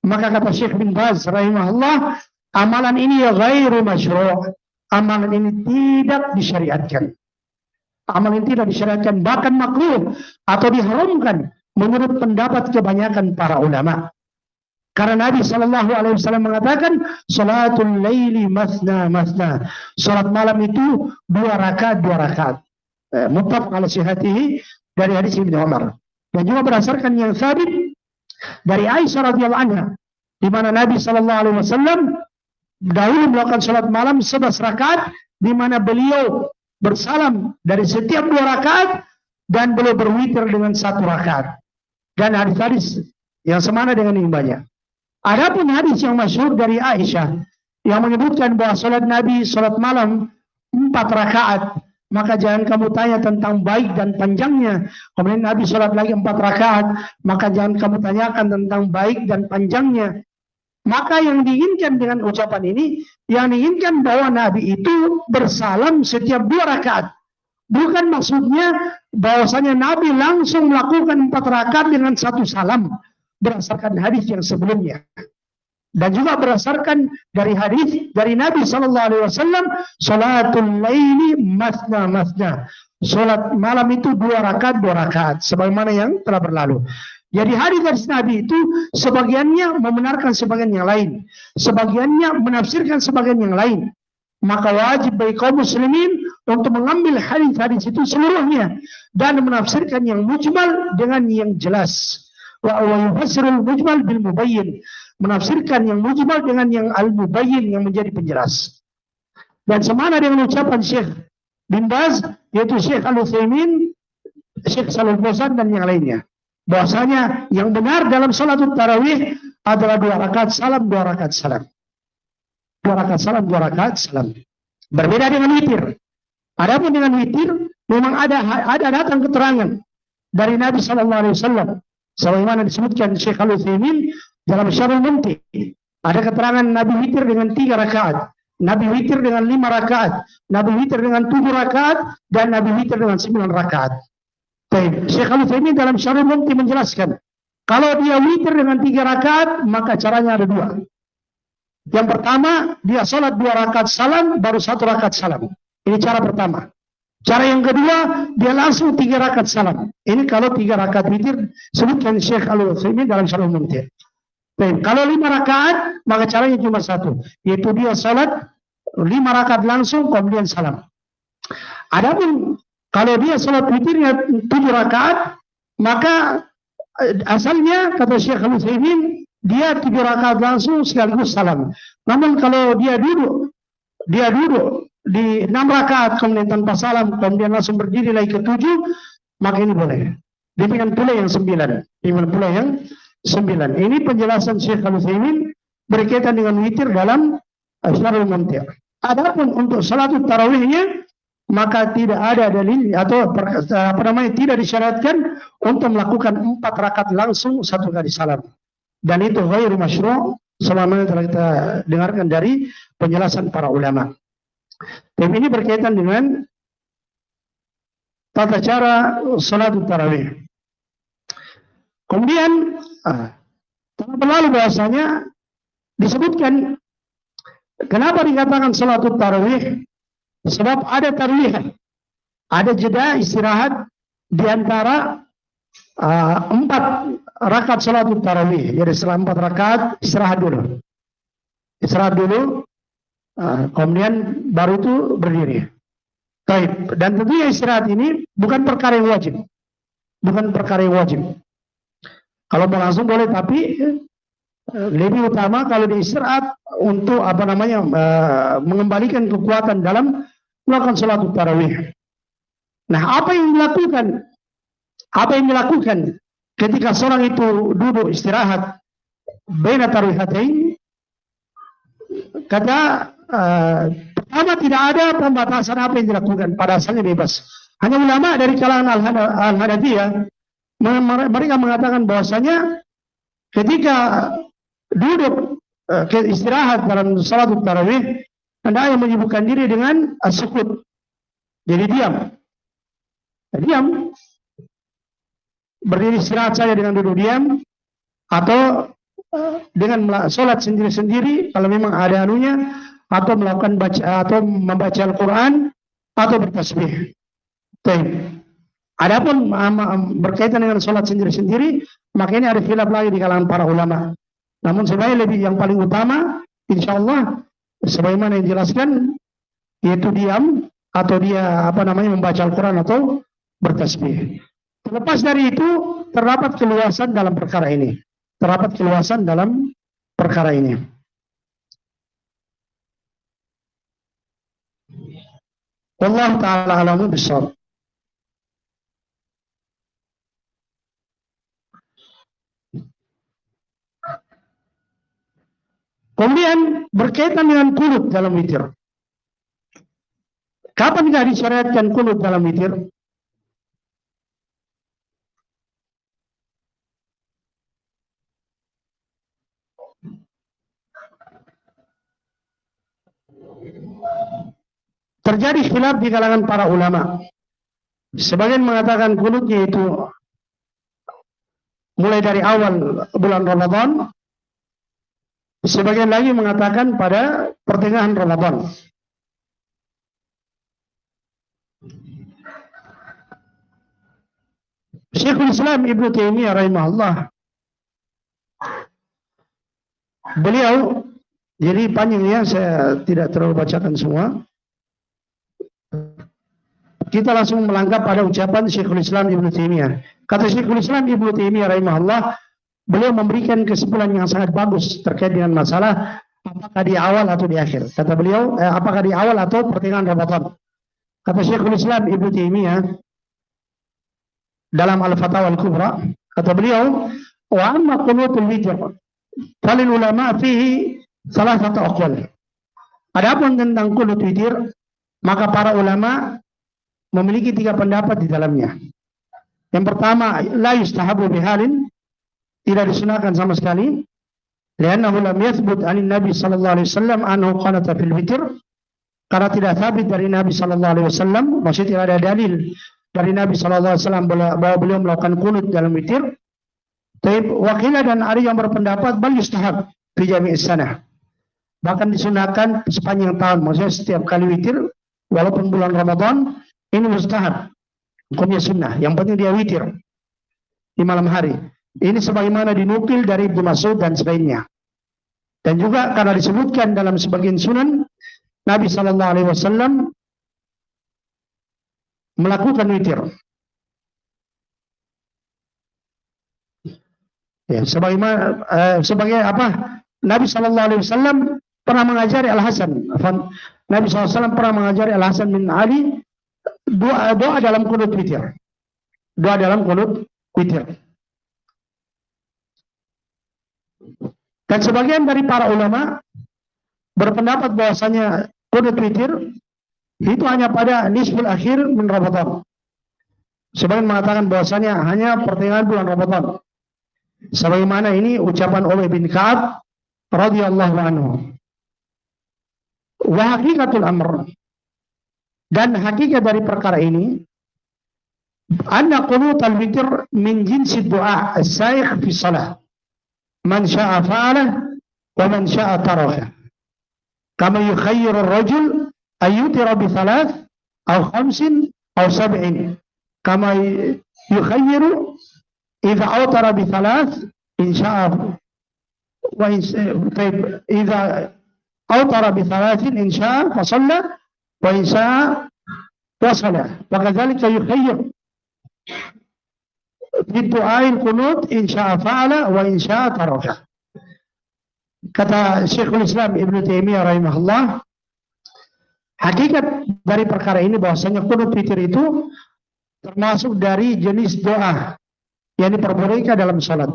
Maka kata Syekh bin Baz rahimahullah, amalan ini ghairu masyru', amalan ini tidak disyariatkan. Amalan ini tidak disyariatkan, bahkan makruh atau diharamkan menurut pendapat kebanyakan para ulama. Karena Nabi Shallallahu Alaihi Wasallam mengatakan, salatul laili masna masna, salat malam itu 2 rakaat 2 rakaat. Muttafaq ala sihhatihi, dari hadis Ibnu Umar. Dan juga berdasarkan yang sabit dari Aisyah radhiyallahu anha, di mana Nabi Shallallahu Alaihi Wasallam dahulu melakukan salat malam 11 rakaat, di mana beliau bersalam dari setiap 2 rakaat dan beliau berwitir dengan 1 rakaat. Dan hadis-hadis yang semana dengan ini banyak. Adapun hadis yang masyhur dari Aisyah yang menyebutkan bahwa salat Nabi salat malam 4 rakaat, maka jangan kamu tanya tentang baik dan panjangnya. Kemudian Nabi salat lagi 4 rakaat, maka jangan kamu tanyakan tentang baik dan panjangnya. Maka yang diinginkan dengan ucapan ini, yang diinginkan bahwa Nabi itu bersalam setiap 2 rakaat. Bukan maksudnya bahwasanya Nabi langsung melakukan 4 rakaat dengan 1 salam, berdasarkan hadis yang sebelumnya. Dan juga berdasarkan dari hadis dari Nabi Sallallahu Alaihi Wasallam, salatul laili masna masna, salat malam itu 2 rakaat 2 rakaat, sebagaimana yang telah berlalu. Jadi hadis dari Nabi itu sebagiannya membenarkan sebagian yang lain, sebagiannya menafsirkan sebagian yang lain. Maka wajib bagi kaum muslimin untuk mengambil hadis-hadis itu seluruhnya dan menafsirkan yang mujmal dengan yang jelas. Wa yufassirul mujmal bil mubayyin, menafsirkan yang mujmal dengan yang al mubayyin, yang menjadi penjelas. Dan semana dengan ucapan Syekh bin Baz, yaitu Syekh Al-Utsaimin, Syekh Shalih Fauzan dan yang lainnya, bahwasanya yang benar dalam salatul tarawih adalah 2 rakaat salam 2 rakaat salam. 2 rakaat salam 2 rakaat salam. Berbeda dengan witir. Adapun dengan witir memang ada datang keterangan dari Nabi Sallallahu Alaihi Wasallam, sebagaimana disebutkan Syekh Al-Utsaimin dalam Syarhul Mumti. Ada keterangan Nabi witir dengan 3 rakaat, Nabi witir dengan 5 rakaat, Nabi witir dengan 7 rakaat, dan Nabi witir dengan 9 rakaat. Baik, Syekh Al-Utsaimin dalam Syarhul Mumti menjelaskan, kalau dia witir dengan 3 rakaat, maka caranya ada 2. Yang pertama, dia sholat 2 rakaat salam, baru 1 rakaat salam. Ini cara pertama. Cara yang kedua, dia langsung 3 rakaat salam. Ini kalau 3 rakaat witir, sebutkan Syekh Al-Utsaimin dalam Syarhul Mumti. Baik, kalau 5 rakaat, maka caranya cuma 1, yaitu dia sholat 5 rakaat langsung, kemudian salam. Adapun kalau dia sholat witirnya 7 rakaat, maka asalnya kata Syekh Al-Utsaimin, dia 7 rakaat langsung sekaligus salam. Namun kalau dia duduk di 6 rakaat kemudian tanpa salam kemudian langsung berdiri lagi ke 7, maka ini boleh. Demikian pula yang 9. Demikian pula yang 9. Ini penjelasan Syekh Al-Utsaimin berkaitan dengan witir dalam Syarhul Mumti'. Adapun untuk salatul tarawihnya, maka tidak ada dalil atau tidak disyariatkan untuk melakukan 4 rakaat langsung 1 kali salam. Dan itu ghairu masyru' selama telah kita dengarkan dari penjelasan para ulama. Dan ini berkaitan dengan tata cara salatul tarawih. Kemudian telah berlalu bahasanya disebutkan kenapa dikatakan salatul tarawih? Sebab ada tarwih, ada jeda istirahat di antara 4 rakaat salatul tarawih. Jadi setelah 4 rakaat istirahat dulu. Istirahat dulu, kemudian baru itu berdiri. Baik. Dan tentunya istirahat ini bukan perkara yang wajib. Bukan perkara yang wajib. Kalau mau langsung boleh, tapi lebih utama kalau diistirahat untuk mengembalikan kekuatan dalam melakukan salatul tarawih. Nah, apa yang dilakukan? Apa yang dilakukan ketika seorang itu duduk istirahat baina tarawih-hatain? Kata pertama, tidak ada pembatasan apa yang dilakukan, pada asalnya bebas. Hanya ulama dari kalangan Al-Hanafiyah mereka mengatakan bahwasanya ketika duduk istirahat dalam salatul tarawih, hendaknya menyibukkan diri dengan as-sukut. Jadi diam. Diam. Berdiri istirahat saja dengan duduk diam, atau dengan sholat sendiri-sendiri kalau memang ada anunya, atau melakukan atau membaca Al-Quran atau bertasbih. Adapun berkaitan dengan sholat sendiri-sendiri, maka ini ada khilaf lagi di kalangan para ulama. Namun sebenarnya yang paling utama, insya Allah, sebagaimana yang dijelaskan, yaitu diam atau dia membaca Al-Quran atau bertasbih. Terlepas dari itu, terdapat keluasan dalam perkara ini. Terdapat keluasan dalam perkara ini. Wallahu ta'ala a'lamu bishawab. Kemudian berkaitan dengan kunut dalam witir. Kapan tidak disyariatkan kunut dalam witir? Terjadi khilaf di kalangan para ulama. Sebagian mengatakan kunutnya itu mulai dari awal bulan Ramadan. Sebagian lagi mengatakan pada pertengahan Ramadan. Syekhul Islam Ibnu Taimiyah rahimahullah, beliau, jadi panjang ya, saya tidak terlalu bacakan semua. Kita langsung melangkah pada ucapan Syekhul Islam Ibnu Taimiyah. Kata Syekhul Islam Ibnu Taimiyah rahimahullah, beliau memberikan kesimpulan yang sangat bagus terkait dengan masalah apakah di awal atau di akhir. Kata beliau, apakah di awal atau pertengahan Ramadan. Kata Syekhul Islam Ibnu Taimiyah dalam Al-Fatawa Al-Kubra, kata beliau, wa amma qunutul witr falil ulama fihi salasatu aqwal. Adapun tentang qunut witir, maka para ulama memiliki 3 pendapat di dalamnya. Yang pertama, la yustahabu bihalin, tidak disunahkan sama sekali. Li'annahu lam yathbut 'anil Nabi sallallahu alaihi wasallam annahu qanata fil witr. Karena tidak sabit dari Nabi sallallahu alaihi wasallam, maksudnya tidak ada dalil dari Nabi sallallahu alaihi wasallam bahwa beliau melakukan kunut dalam witir. Tapi wakilah dan ada yang berpendapat bal yustahab fi jami'is sanah. Bahkan disunahkan sepanjang tahun, maksudnya setiap kali witir walaupun bulan Ramadan, ini mustahab. Hukumnya sunnah. Yang penting dia witir di malam hari. Ini sebagaimana dinukil dari Ibnu Mas'ud dan selainnya. Dan juga karena disebutkan dalam sebagian sunan, Nabi sallallahu alaihi wasallam melakukan witir. Ya, sebagai apa? Nabi sallallahu alaihi wasallam pernah mengajari Al Hasan Nabi SAW pernah mengajari Al Hasan bin Ali doa dalam kunut witir. Doa dalam kunut witir. Dan sebagian dari para ulama berpendapat bahwasanya kunut witir itu hanya pada nisful akhir min Ramadan. Sebagian mengatakan bahwasanya hanya pertengahan bulan Ramadan. Sebagaimana ini ucapan Ubay bin Ka'ab radhiyallahu anhu. Wa hakikatul amr, dan hakikat dari perkara ini, anna qunut al-witr min jinsi du'a as-saikh fi shalah. Man syaa fa'alah wa man syaa taraka. Kama yukhayyiru ar-rajul ayyutira bi thalath aw khamsin aw sab'in. Kama yukhayyiru idza awtara bi thalath in syaa wa idza awtara bi thalathin in syaa fa shalla wa in syaa wasala. Wa kadzalika yukhayyir fi du'ail qunut in syaa fa'ala wa in syaa taraka. Kata Syekhul Islam Ibnu Taimiyah rahimahullah, hakikat dari perkara ini bahwasanya qunut witir itu termasuk dari jenis doa yang diperbolehkan dalam salat.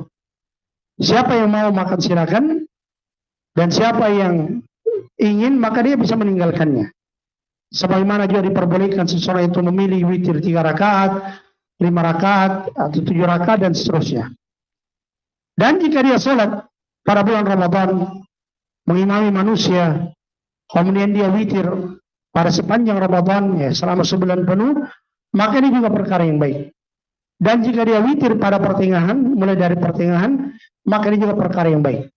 Siapa yang mau makan silakan, dan siapa yang ingin maka dia bisa meninggalkannya. Sebagaimana juga diperbolehkan seseorang itu memilih witir 3 rakaat, 5 rakaat, atau 7 rakaat dan seterusnya. Dan jika dia salat pada bulan Ramadan mengimami manusia, kemudian dia witir pada sepanjang Ramadan ya selama sebulan penuh, maka ini juga perkara yang baik. Dan jika dia witir pada pertengahan, mulai dari pertengahan, maka ini juga perkara yang baik.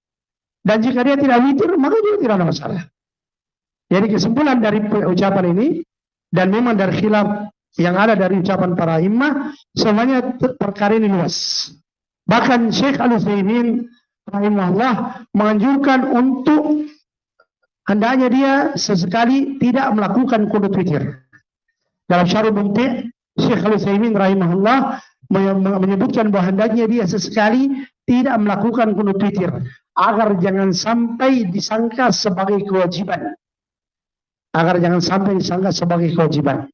Dan jika dia tidak witir, maka juga tidak ada masalah. Jadi kesimpulan dari ucapan ini, dan memang dari khilaf yang ada dari ucapan para imam, semuanya perkara ini luas. Bahkan Syekh Al-Utsaimin rahimahullah menganjurkan untuk hendaknya dia sesekali tidak melakukan qunut witir. Dalam Syarh Mumti', Syekh Al-Utsaimin rahimahullah menyebutkan bahwa hendaknya dia sesekali tidak melakukan qunut witir agar jangan sampai disangka sebagai kewajiban. Agar jangan sampai disangka sebagai kewajiban.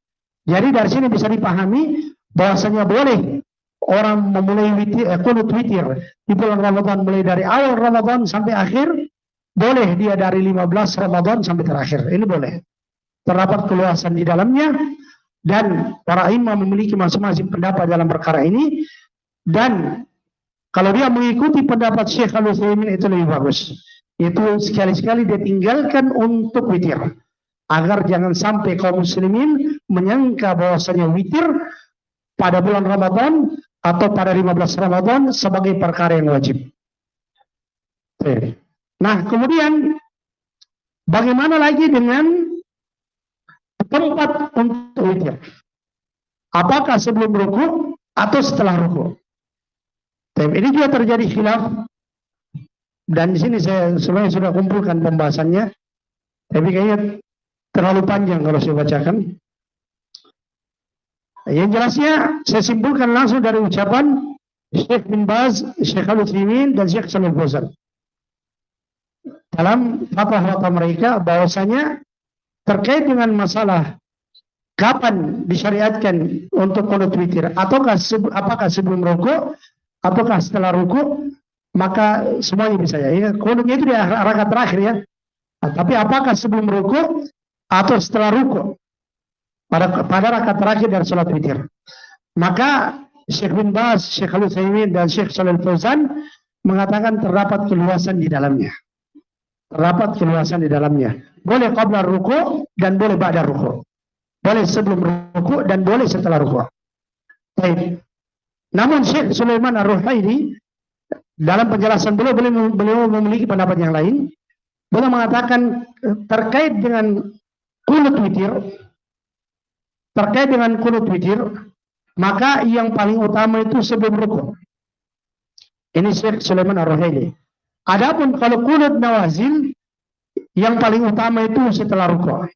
Jadi dari sini bisa dipahami bahwasanya boleh orang memulai qunut witir di bulan Ramadan, mulai dari awal Ramadan sampai akhir, boleh dia dari 15 Ramadan sampai terakhir. Ini boleh. Terdapat keluasan di dalamnya, dan para imam memiliki masing-masing pendapat dalam perkara ini, dan kalau dia mengikuti pendapat Syekh Al-Utsaimin itu lebih bagus. Itu sekali-sekali dia tinggalkan untuk witir, agar jangan sampai kaum muslimin menyangka bahwasanya witir pada bulan Ramadan atau pada 15 Ramadan sebagai perkara yang wajib. Nah, kemudian bagaimana lagi dengan tempat untuk witir? Apakah sebelum ruku atau setelah ruku? Ini juga terjadi khilaf, dan di sini saya sebenarnya sudah kumpulkan pembahasannya, tapi kayaknya terlalu panjang kalau saya bacakan. Yang jelasnya saya simpulkan langsung dari ucapan Syekh bin Baz, Syekh Al-Utsaimin, dan Syekh Shalih Al-Fauzan dalam fatwa-fatwa mereka, bahwasanya terkait dengan masalah kapan disyariatkan untuk qunut witir, ataukah apakah sebelum ruku ataukah setelah ruku, maka semuanya bisa ya. Qunutnya itu di rakaat terakhir ya. Tapi apakah sebelum ruku atau setelah ruku pada rakaat terakhir dari salat witir? Maka Syekh bin Baz, Syekh Al-Utsaimin, dan Syekh Shalih Al-Fauzan mengatakan terdapat keluasan di dalamnya. Terdapat keluasan di dalamnya. Boleh qabla ruku dan boleh ba'da ruku. Boleh sebelum ruku dan boleh setelah ruku. Baik. Namun Syekh Sulaiman Ar-Ruhaili dalam penjelasan beliau memiliki pendapat yang lain. Beliau mengatakan terkait dengan qunut witir, maka yang paling utama itu sebelum ruku. Ini Syekh Sulaiman Ar-Ruhaili. Adapun kalau qunut nawazil, yang paling utama itu setelah ruku.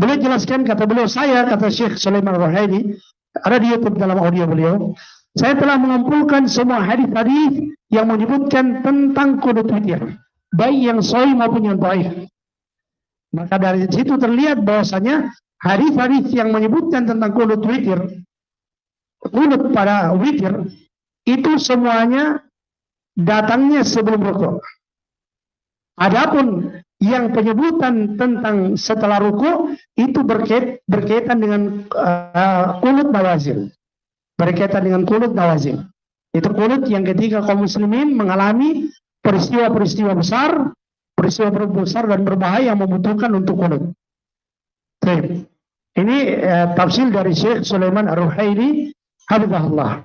Beliau jelaskan, kata beliau, kata Syekh Sulaiman Ar-Ruhaili, ada di YouTube dalam audio beliau, saya telah mengumpulkan semua hadis-hadis yang menyebutkan tentang qunut witir, baik yang sahih maupun yang dhaif. Maka dari situ terlihat bahwasanya hadis-hadis yang menyebutkan tentang kunut witir, kunut pada witir, itu semuanya datangnya sebelum rukuk. Adapun yang penyebutan tentang setelah rukuk itu berkaitan dengan kunut nawazil. Berkaitan dengan kunut nawazil. Itu kunut yang ketika kaum muslimin mengalami peristiwa-peristiwa besar, dan berbahaya yang membutuhkan untuk kunut. Ini tafsir dari Syekh Sulaiman Ar-Ruhaili hafizahullah.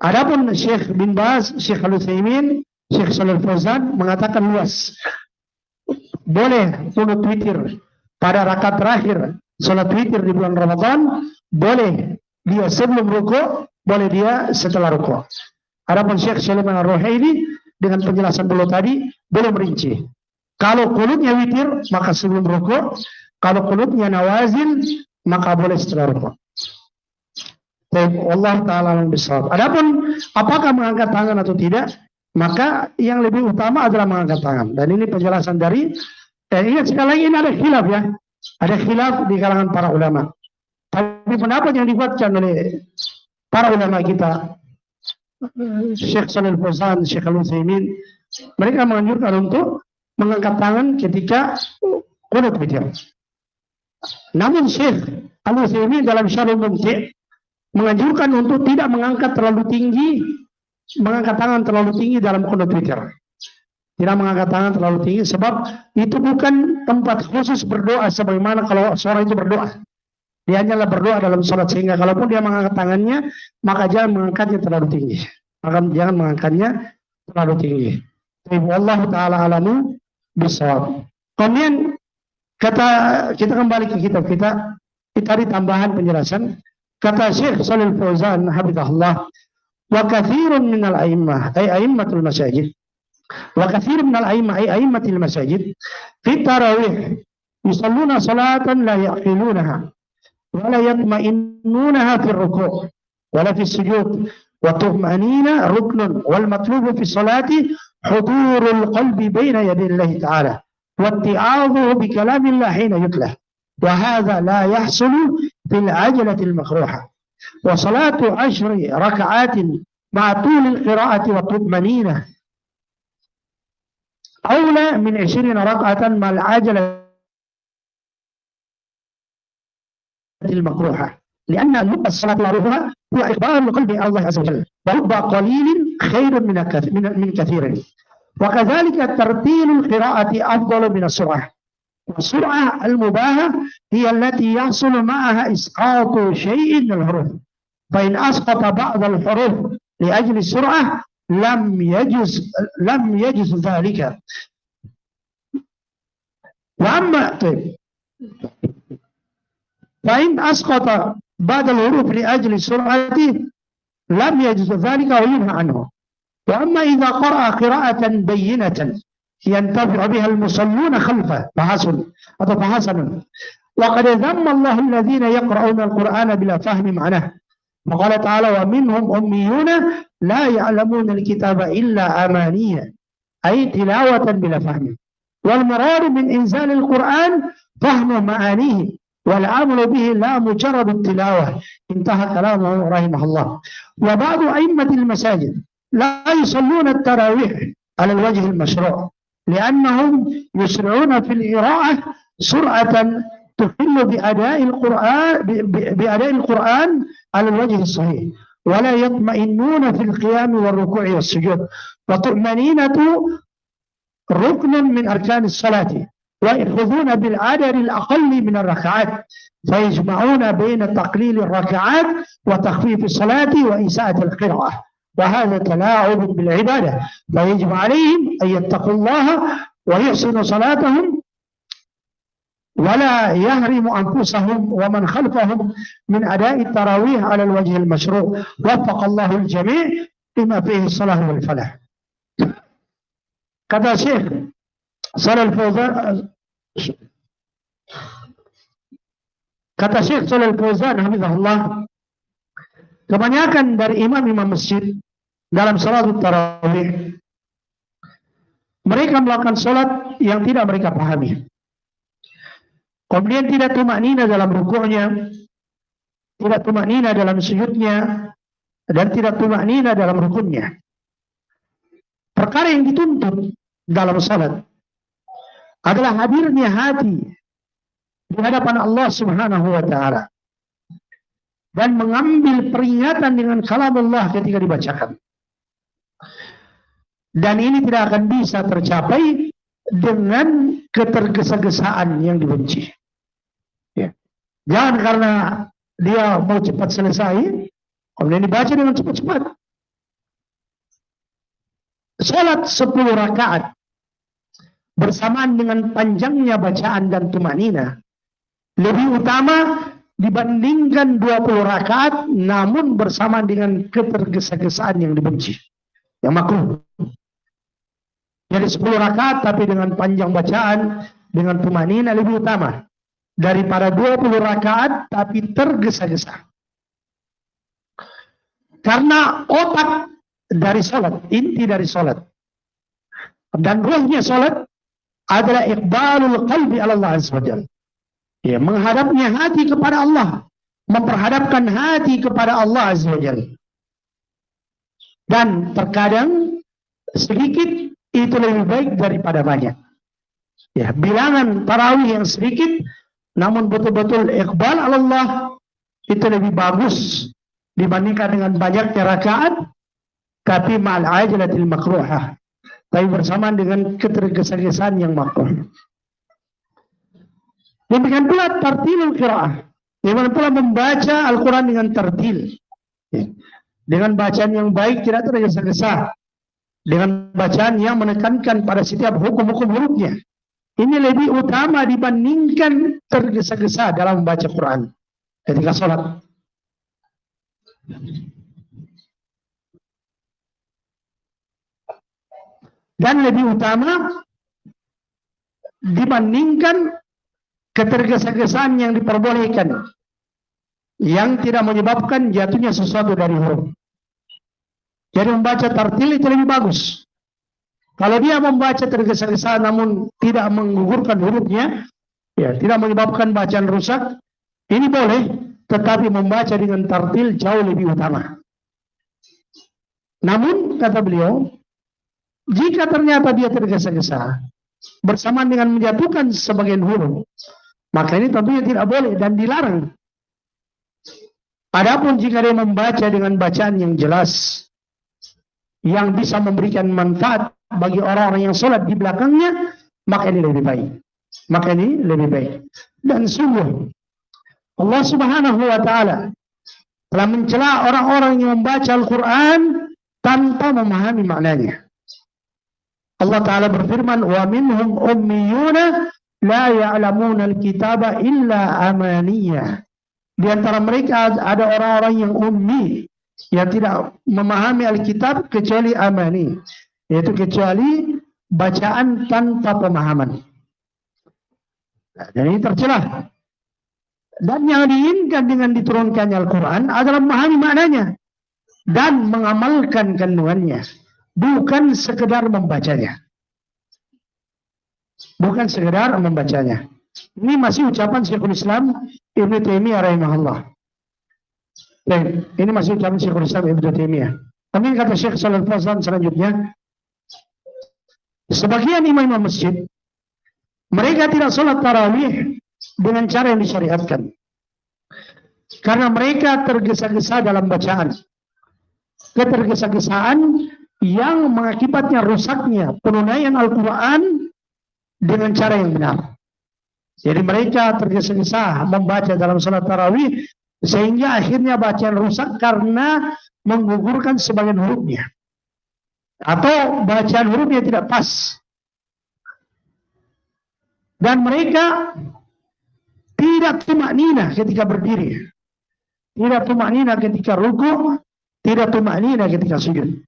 Adapun Syekh bin Baz, Syekh Al-Utsaimin, Syekh Shalal Fauzan mengatakan luas. Boleh kunut witir pada rakaat terakhir salat witir di bulan Ramadan, boleh dia sebelum rukuk, boleh dia setelah rukuk. Adapun Syekh Sulaiman Ar-Ruhaili dengan penjelasan dulu tadi belum merinci. Kalau kunutnya witir maka sebelum rukuk, kalau kunutnya nawazil maka boleh setelah rukuk. Allah Ta'ala yang besar. Adapun apakah mengangkat tangan atau tidak, maka yang lebih utama adalah mengangkat tangan. Dan ini penjelasan dari ingat sekali lagi ini ada khilaf ya. Ada khilaf di kalangan para ulama. Tapi pendapat yang dibuatkan oleh para ulama kita, Syekh Shalal Fauzan, Syekh Al-Utsaimin, mereka menganjurkan untuk mengangkat tangan ketika kunut witir. Namun Syekh Al-Utsaimin dalam Syarhul Mumti' menganjurkan untuk tidak mengangkat terlalu tinggi, mengangkat tangan terlalu tinggi dalam kunut witir. Tidak mengangkat tangan terlalu tinggi sebab itu bukan tempat khusus berdoa sebagaimana kalau seorang itu berdoa. Dia hanyalah berdoa dalam sholat, sehingga kalaupun dia mengangkat tangannya maka jangan mengangkatnya terlalu tinggi. Maka jangan mengangkatnya terlalu tinggi. Wallahu ta'ala alamu bisawab. Kemudian kita kembali ke kitab kita di tambahan penjelasan. Kata Syekh Shalal Fauzan hafizahullah, wa katsirun minal a'immah ay a'immatul masajid, wa katsirun minal a'immah ay a'immatil masajid fi tarawih yusalluna salatan la yaqilunaha wa la yatma'innunaha fi ruku' wa la fi sujud wa tuma'nina ruknun wal matlubu fi salati hudurul qalbi baina yadillahi ta'ala wa itti'adhu bi kalamillah hina yutlah wa hadha la yahsulu في العجلة المكروهة وصلاة 10 ركعات مع طول القراءة والطمأنينة أولى من 20 ركعة مع العجلة المكروهة لأن لب الصلاة معروفها هو إقبال القلب على الله عز وجل ورب قليل خير من كثير وكذلك ترتيل القراءة أفضل من السرعة. والسرعة المباهة هي التي يحصل معها إسقاط شيء من الحروف فإن أسقط بعض الحروف لأجل السرعة لم يجز ذلك. وأما فإن أسقط بعض الحروف لأجل السرعة لم يجز ذلك وينهى عنه. وأما إذا قرأ قراءة بينة ينتفع بها المصلون خلفه فحسن. وقد ذم الله الذين يقرؤون القرآن بلا فهم معناه وقال تعالى ومنهم أميون لا يعلمون الكتاب إلا أمانية أي تلاوة بلا فهم. والمراد من إنزال القرآن فهم معانيه والعمل به لا مجرد التلاوة. انتهى كلامه رحمه الله. وبعض أئمة المساجد لا يصلون التراويح على الوجه المشروع لأنهم يسرعون في القراءة سرعة تخل بأداء القرآن على الوجه الصحيح ولا يطمئنون في القيام والركوع والسجود. والطمأنينة ركن من أركان الصلاة ويأخذون بالعدد الأقل من الركعات فيجمعون بين تقليل الركعات وتخفيف الصلاة وإساءة القراءة وهذا تلاعب بالعبادة فيجب عليهم أن يتقوا الله ويحسنوا صلاتهم ولا يهرموا أنفسهم ومن خلفهم من أداء التراويح على الوجه المشروع. وفق الله الجميع لما فيه الصلاح والفلاح. Kata Syekh Shalal Fauzan hafizahullah, kebanyakan dari imam-imam masjid dalam salat tarawih mereka melakukan salat yang tidak mereka pahami. Kemudian tidak tumaknina dalam rukuknya, tidak tumaknina dalam sujudnya, dan tidak tumaknina dalam rukunnya. Perkara yang dituntut dalam salat adalah hadirnya hati di hadapan Allah Subhanahu wa taala dan mengambil peringatan dengan kalam Allah ketika dibacakan. Dan ini tidak akan bisa tercapai dengan ketergesa-gesaan yang dibenci. Ya. Jangan karena dia mau cepat selesai, kemudian dibaca dengan cepat-cepat. Salat 10 rakaat bersamaan dengan panjangnya bacaan dan tumanina lebih utama dibandingkan 20 rakaat namun bersamaan dengan ketergesa-gesaan yang dibenci, yang makruh. Jadi 10 rakaat tapi dengan panjang bacaan, dengan tumanina lebih utama daripada 20 rakaat tapi tergesa-gesa. Karena otak dari salat, inti dari salat dan ruhnya salat adalah iqbalul qalbi ala Allah azza wajalla. Ya, menghadapnya hati kepada Allah, memperhadapkan hati kepada Allah azza wajalla. Dan terkadang sedikit itu lebih baik daripada banyak. Ya, bilangan tarawih yang sedikit namun betul-betul iqbal ala Allah itu lebih bagus dibandingkan dengan banyaknya rakaat tapi ma'al ajlatil makruhah, tapi bersamaan dengan ketergesa-gesaan yang makruh. Demikian pula tartilul qiraah, demikian pula membaca Al-Quran dengan tartil, dengan bacaan yang baik, tidak tergesa-gesa, dengan bacaan yang menekankan pada setiap hukum-hukum hurufnya. Ini lebih utama dibandingkan tergesa-gesa dalam membaca Quran ketika sholat. Dan lebih utama dibandingkan ketergesa-gesaan yang diperbolehkan, yang tidak menyebabkan jatuhnya sesuatu dari huruf. Jadi membaca tartil itu lebih bagus. Kalau dia membaca tergesa-gesa namun tidak menggugurkan hurufnya, ya, tidak menyebabkan bacaan rusak, ini boleh, tetapi membaca dengan tartil jauh lebih utama. Namun kata beliau, jika ternyata dia tergesa-gesa bersamaan dengan menjatuhkan sebagian huruf, maka ini tentunya tidak boleh dan dilarang. Adapun jika dia membaca dengan bacaan yang jelas, yang bisa memberikan manfaat bagi orang-orang yang sholat di belakangnya, maka ini lebih baik. Maka ini lebih baik. Dan sungguh Allah Subhanahu wa taala telah mencela orang-orang yang membaca Al-Quran tanpa memahami maknanya. Allah Ta'ala berfirman, wa minhum ummiyuna la ya'lamuna al-kitaba illa amaniyah. Di antara mereka ada orang-orang yang ummi, yang tidak memahami Alkitab kecuali amani, yaitu kecuali bacaan tanpa pemahaman. Dan ini tercela. Dan yang diinginkan dengan diturunkannya Al-Quran adalah memahami maknanya dan mengamalkan kandungannya, bukan sekedar membacanya. Bukan sekedar membacanya. Ini masih ucapan Syekhul Islam Ibnu Taimiyah rahimahullah. Ini masih ucapan Syekhul Islam Ibnu Taimiyah. Tapi kata Syekh Shalal Fauzan selanjutnya, sebagian imam masjid mereka tidak sholat tarawih dengan cara yang disyariatkan, karena mereka tergesa-gesa dalam bacaan. Ketergesa-gesaan yang mengakibatnya rusaknya penunaian Al-Quran dengan cara yang benar. Jadi mereka tergesa-gesa membaca dalam salat tarawih sehingga akhirnya bacaan rusak karena menggugurkan sebagian hurufnya atau bacaan hurufnya tidak pas. Dan mereka tidak tumaknina ketika berdiri, tidak tumaknina ketika ruku', tidak tumaknina ketika sujud.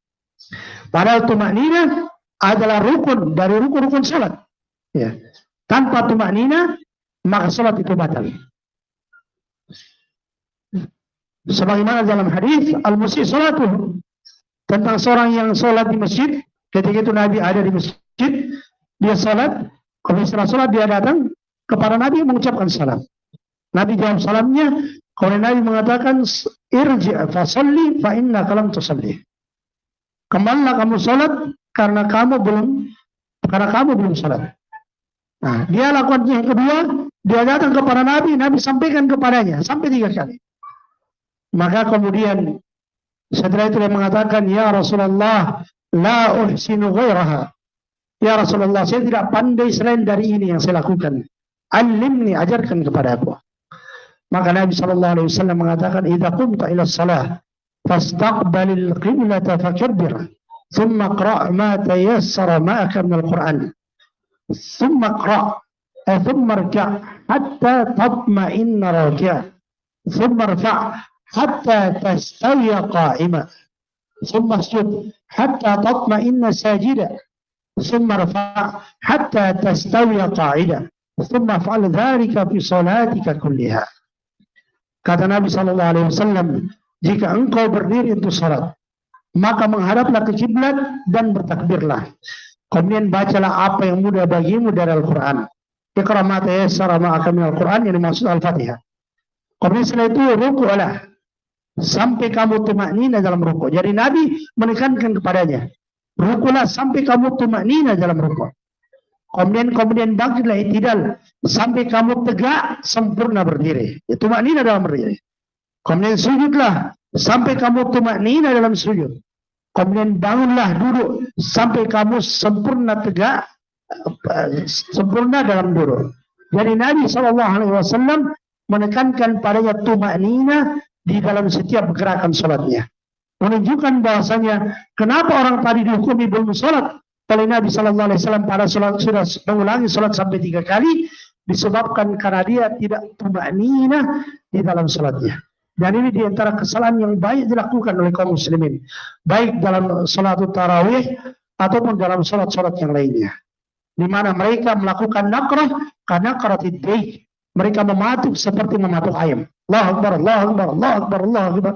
Padahal tumaknina adalah rukun dari rukun-rukun salat. Ya. Tanpa tumaknina maka salat itu batal. Sebagaimana dalam hadis al-musyi salatuh, tentang seorang yang salat di masjid, ketika itu Nabi ada di masjid, dia salat, kalau setelah salat dia datang, kepada Nabi mengucapkan salam. Nabi jawab salamnya, kemudian Nabi mengatakan, irji' fasalli fa inna kalam tusalli. Kembalilah kamu salat karena kamu belum salat. Nah, dia lakukan yang kedua, dia datang kepada Nabi, Nabi sampaikan kepadanya sampai 3 kali. Maka kemudian setelah itu dia mengatakan, ya Rasulullah, la uhsinu ghairaha. Ya Rasulullah, saya tidak pandai selain dari ini yang saya lakukan. Alimni, ajarkan kepada aku. Maka Nabi SAW mengatakan, idza qumta ila shalah fastaqbalil qiblata fakabbir, thumma qra' ma tayassara ma'aka min al-Qur'an. ثم اقرأ ثم اركع حتى تطمئن راكعا ثم ارفع حتى تستوي قائما ثم اسجد حتى تطمئن ساجدا ثم ارفع حتى تستوي قاعدا ثم افعل ذلك في صلاتك كلها. Kata Nabi SAW, jika engkau berdiri untuk salat, maka menghadaplah ke kiblat dan bertakbirlah. Kemudian bacalah apa yang mudah bagimu dari Al-Quran. Iqra ma tayassara ma'aka min Al-Quran, yang dimaksud Al-Fatihah. Kemudian setelah itu ruku'lah sampai kamu tumaknina dalam ruku'. Jadi Nabi menekankan kepadanya, ruku'lah sampai kamu tumaknina dalam ruku'. Kemudian bangkitlah i'tidal sampai kamu tegak sempurna berdiri. Tumaknina dalam berdiri. Kemudian sujudlah sampai kamu tumaknina dalam sujud. Kemudian bangunlah duduk sampai kamu sempurna tegak, sempurna dalam duduk. Jadi Nabi SAW menekankan padanya tumaknina di dalam setiap gerakan sholatnya. Menunjukkan bahasanya kenapa orang tadi dihukumi belum sholat oleh Nabi SAW pada sholat sudah mengulangi sholat sampai 3 kali, disebabkan karena dia tidak tumaknina di dalam sholatnya. Dan ini diantara kesalahan yang banyak dilakukan oleh kaum muslimin, baik dalam salat tarawih ataupun dalam salat-salat yang lainnya, di mana mereka melakukan nakrah karena karatid daik. Mereka mematuk seperti mematuk ayam. Allahu Akbar, Allahu Akbar, Allahu Akbar, Allahu Akbar,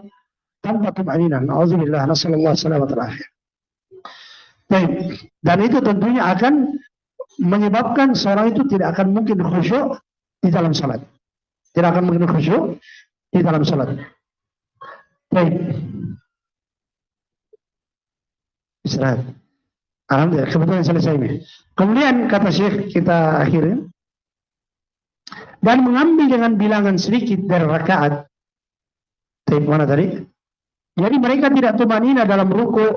tanpa tumanina. Nauzubillah, nasallallahu salamat al-afiyah. Baik, dan itu tentunya akan menyebabkan seorang itu tidak akan mungkin khusyuk di dalam salat. Tidak akan mungkin khusyuk di dalam salat. Baik. Istirahat. Alhamdulillah, kebetulan selesai ini. Kemudian kata Syekh, kita akhirnya, dan mengambil dengan bilangan sedikit dari rakaat. Mana tadi? Jadi mereka tidak tumanina dalam ruku,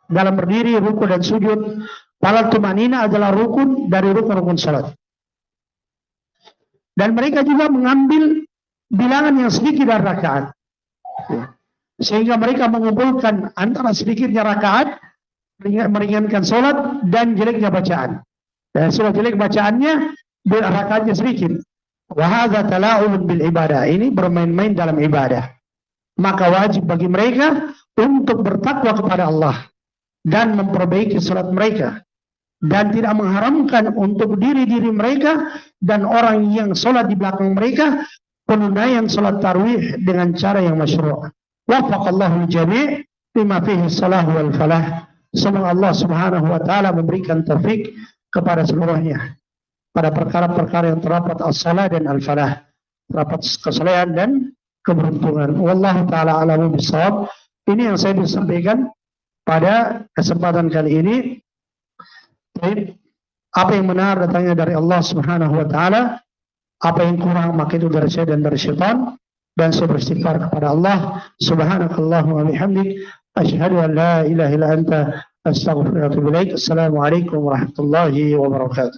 dalam berdiri, ruku dan sujud. Padahal tumanina adalah rukun dari rukun-rukun salat. Dan mereka juga mengambil bilangan yang sedikit dari rakaat, sehingga mereka mengumpulkan antara sedikitnya rakaat, meringankan sholat, dan jeleknya bacaan. Dan sudah jelek bacaannya, rakaatnya sedikit. Wahada tala'ubun bil ibadah, ini bermain-main dalam ibadah. Maka wajib bagi mereka untuk bertakwa kepada Allah dan memperbaiki sholat mereka, dan tidak mengharamkan untuk diri-diri mereka dan orang yang sholat di belakang mereka penunaian salat tarawih dengan cara yang masyru'. Wafaqallahu jami' lima fihi salah wal falah. Semoga Allah Subhanahu wa taala memberikan taufik kepada seluruhnya pada perkara-perkara yang terdapat as-salah dan al-falah, terdapat kesalehan dan keberuntungan. Wallahu taala a'lamu bishawab. Ini yang saya bisa sampaikan pada kesempatan kali ini. Apa yang benar datangnya dari Allah Subhanahu wa taala. Apa yang kurang maka itu dari saya dan dari syaitan, dan saya beristighfar kepada Allah. Subhanakallahumma wa bihamdik, asyhadu an la ilaha illa anta, astaghfiruka wa atubu ilaik. Assalamualaikum warahmatullahi wabarakatuh.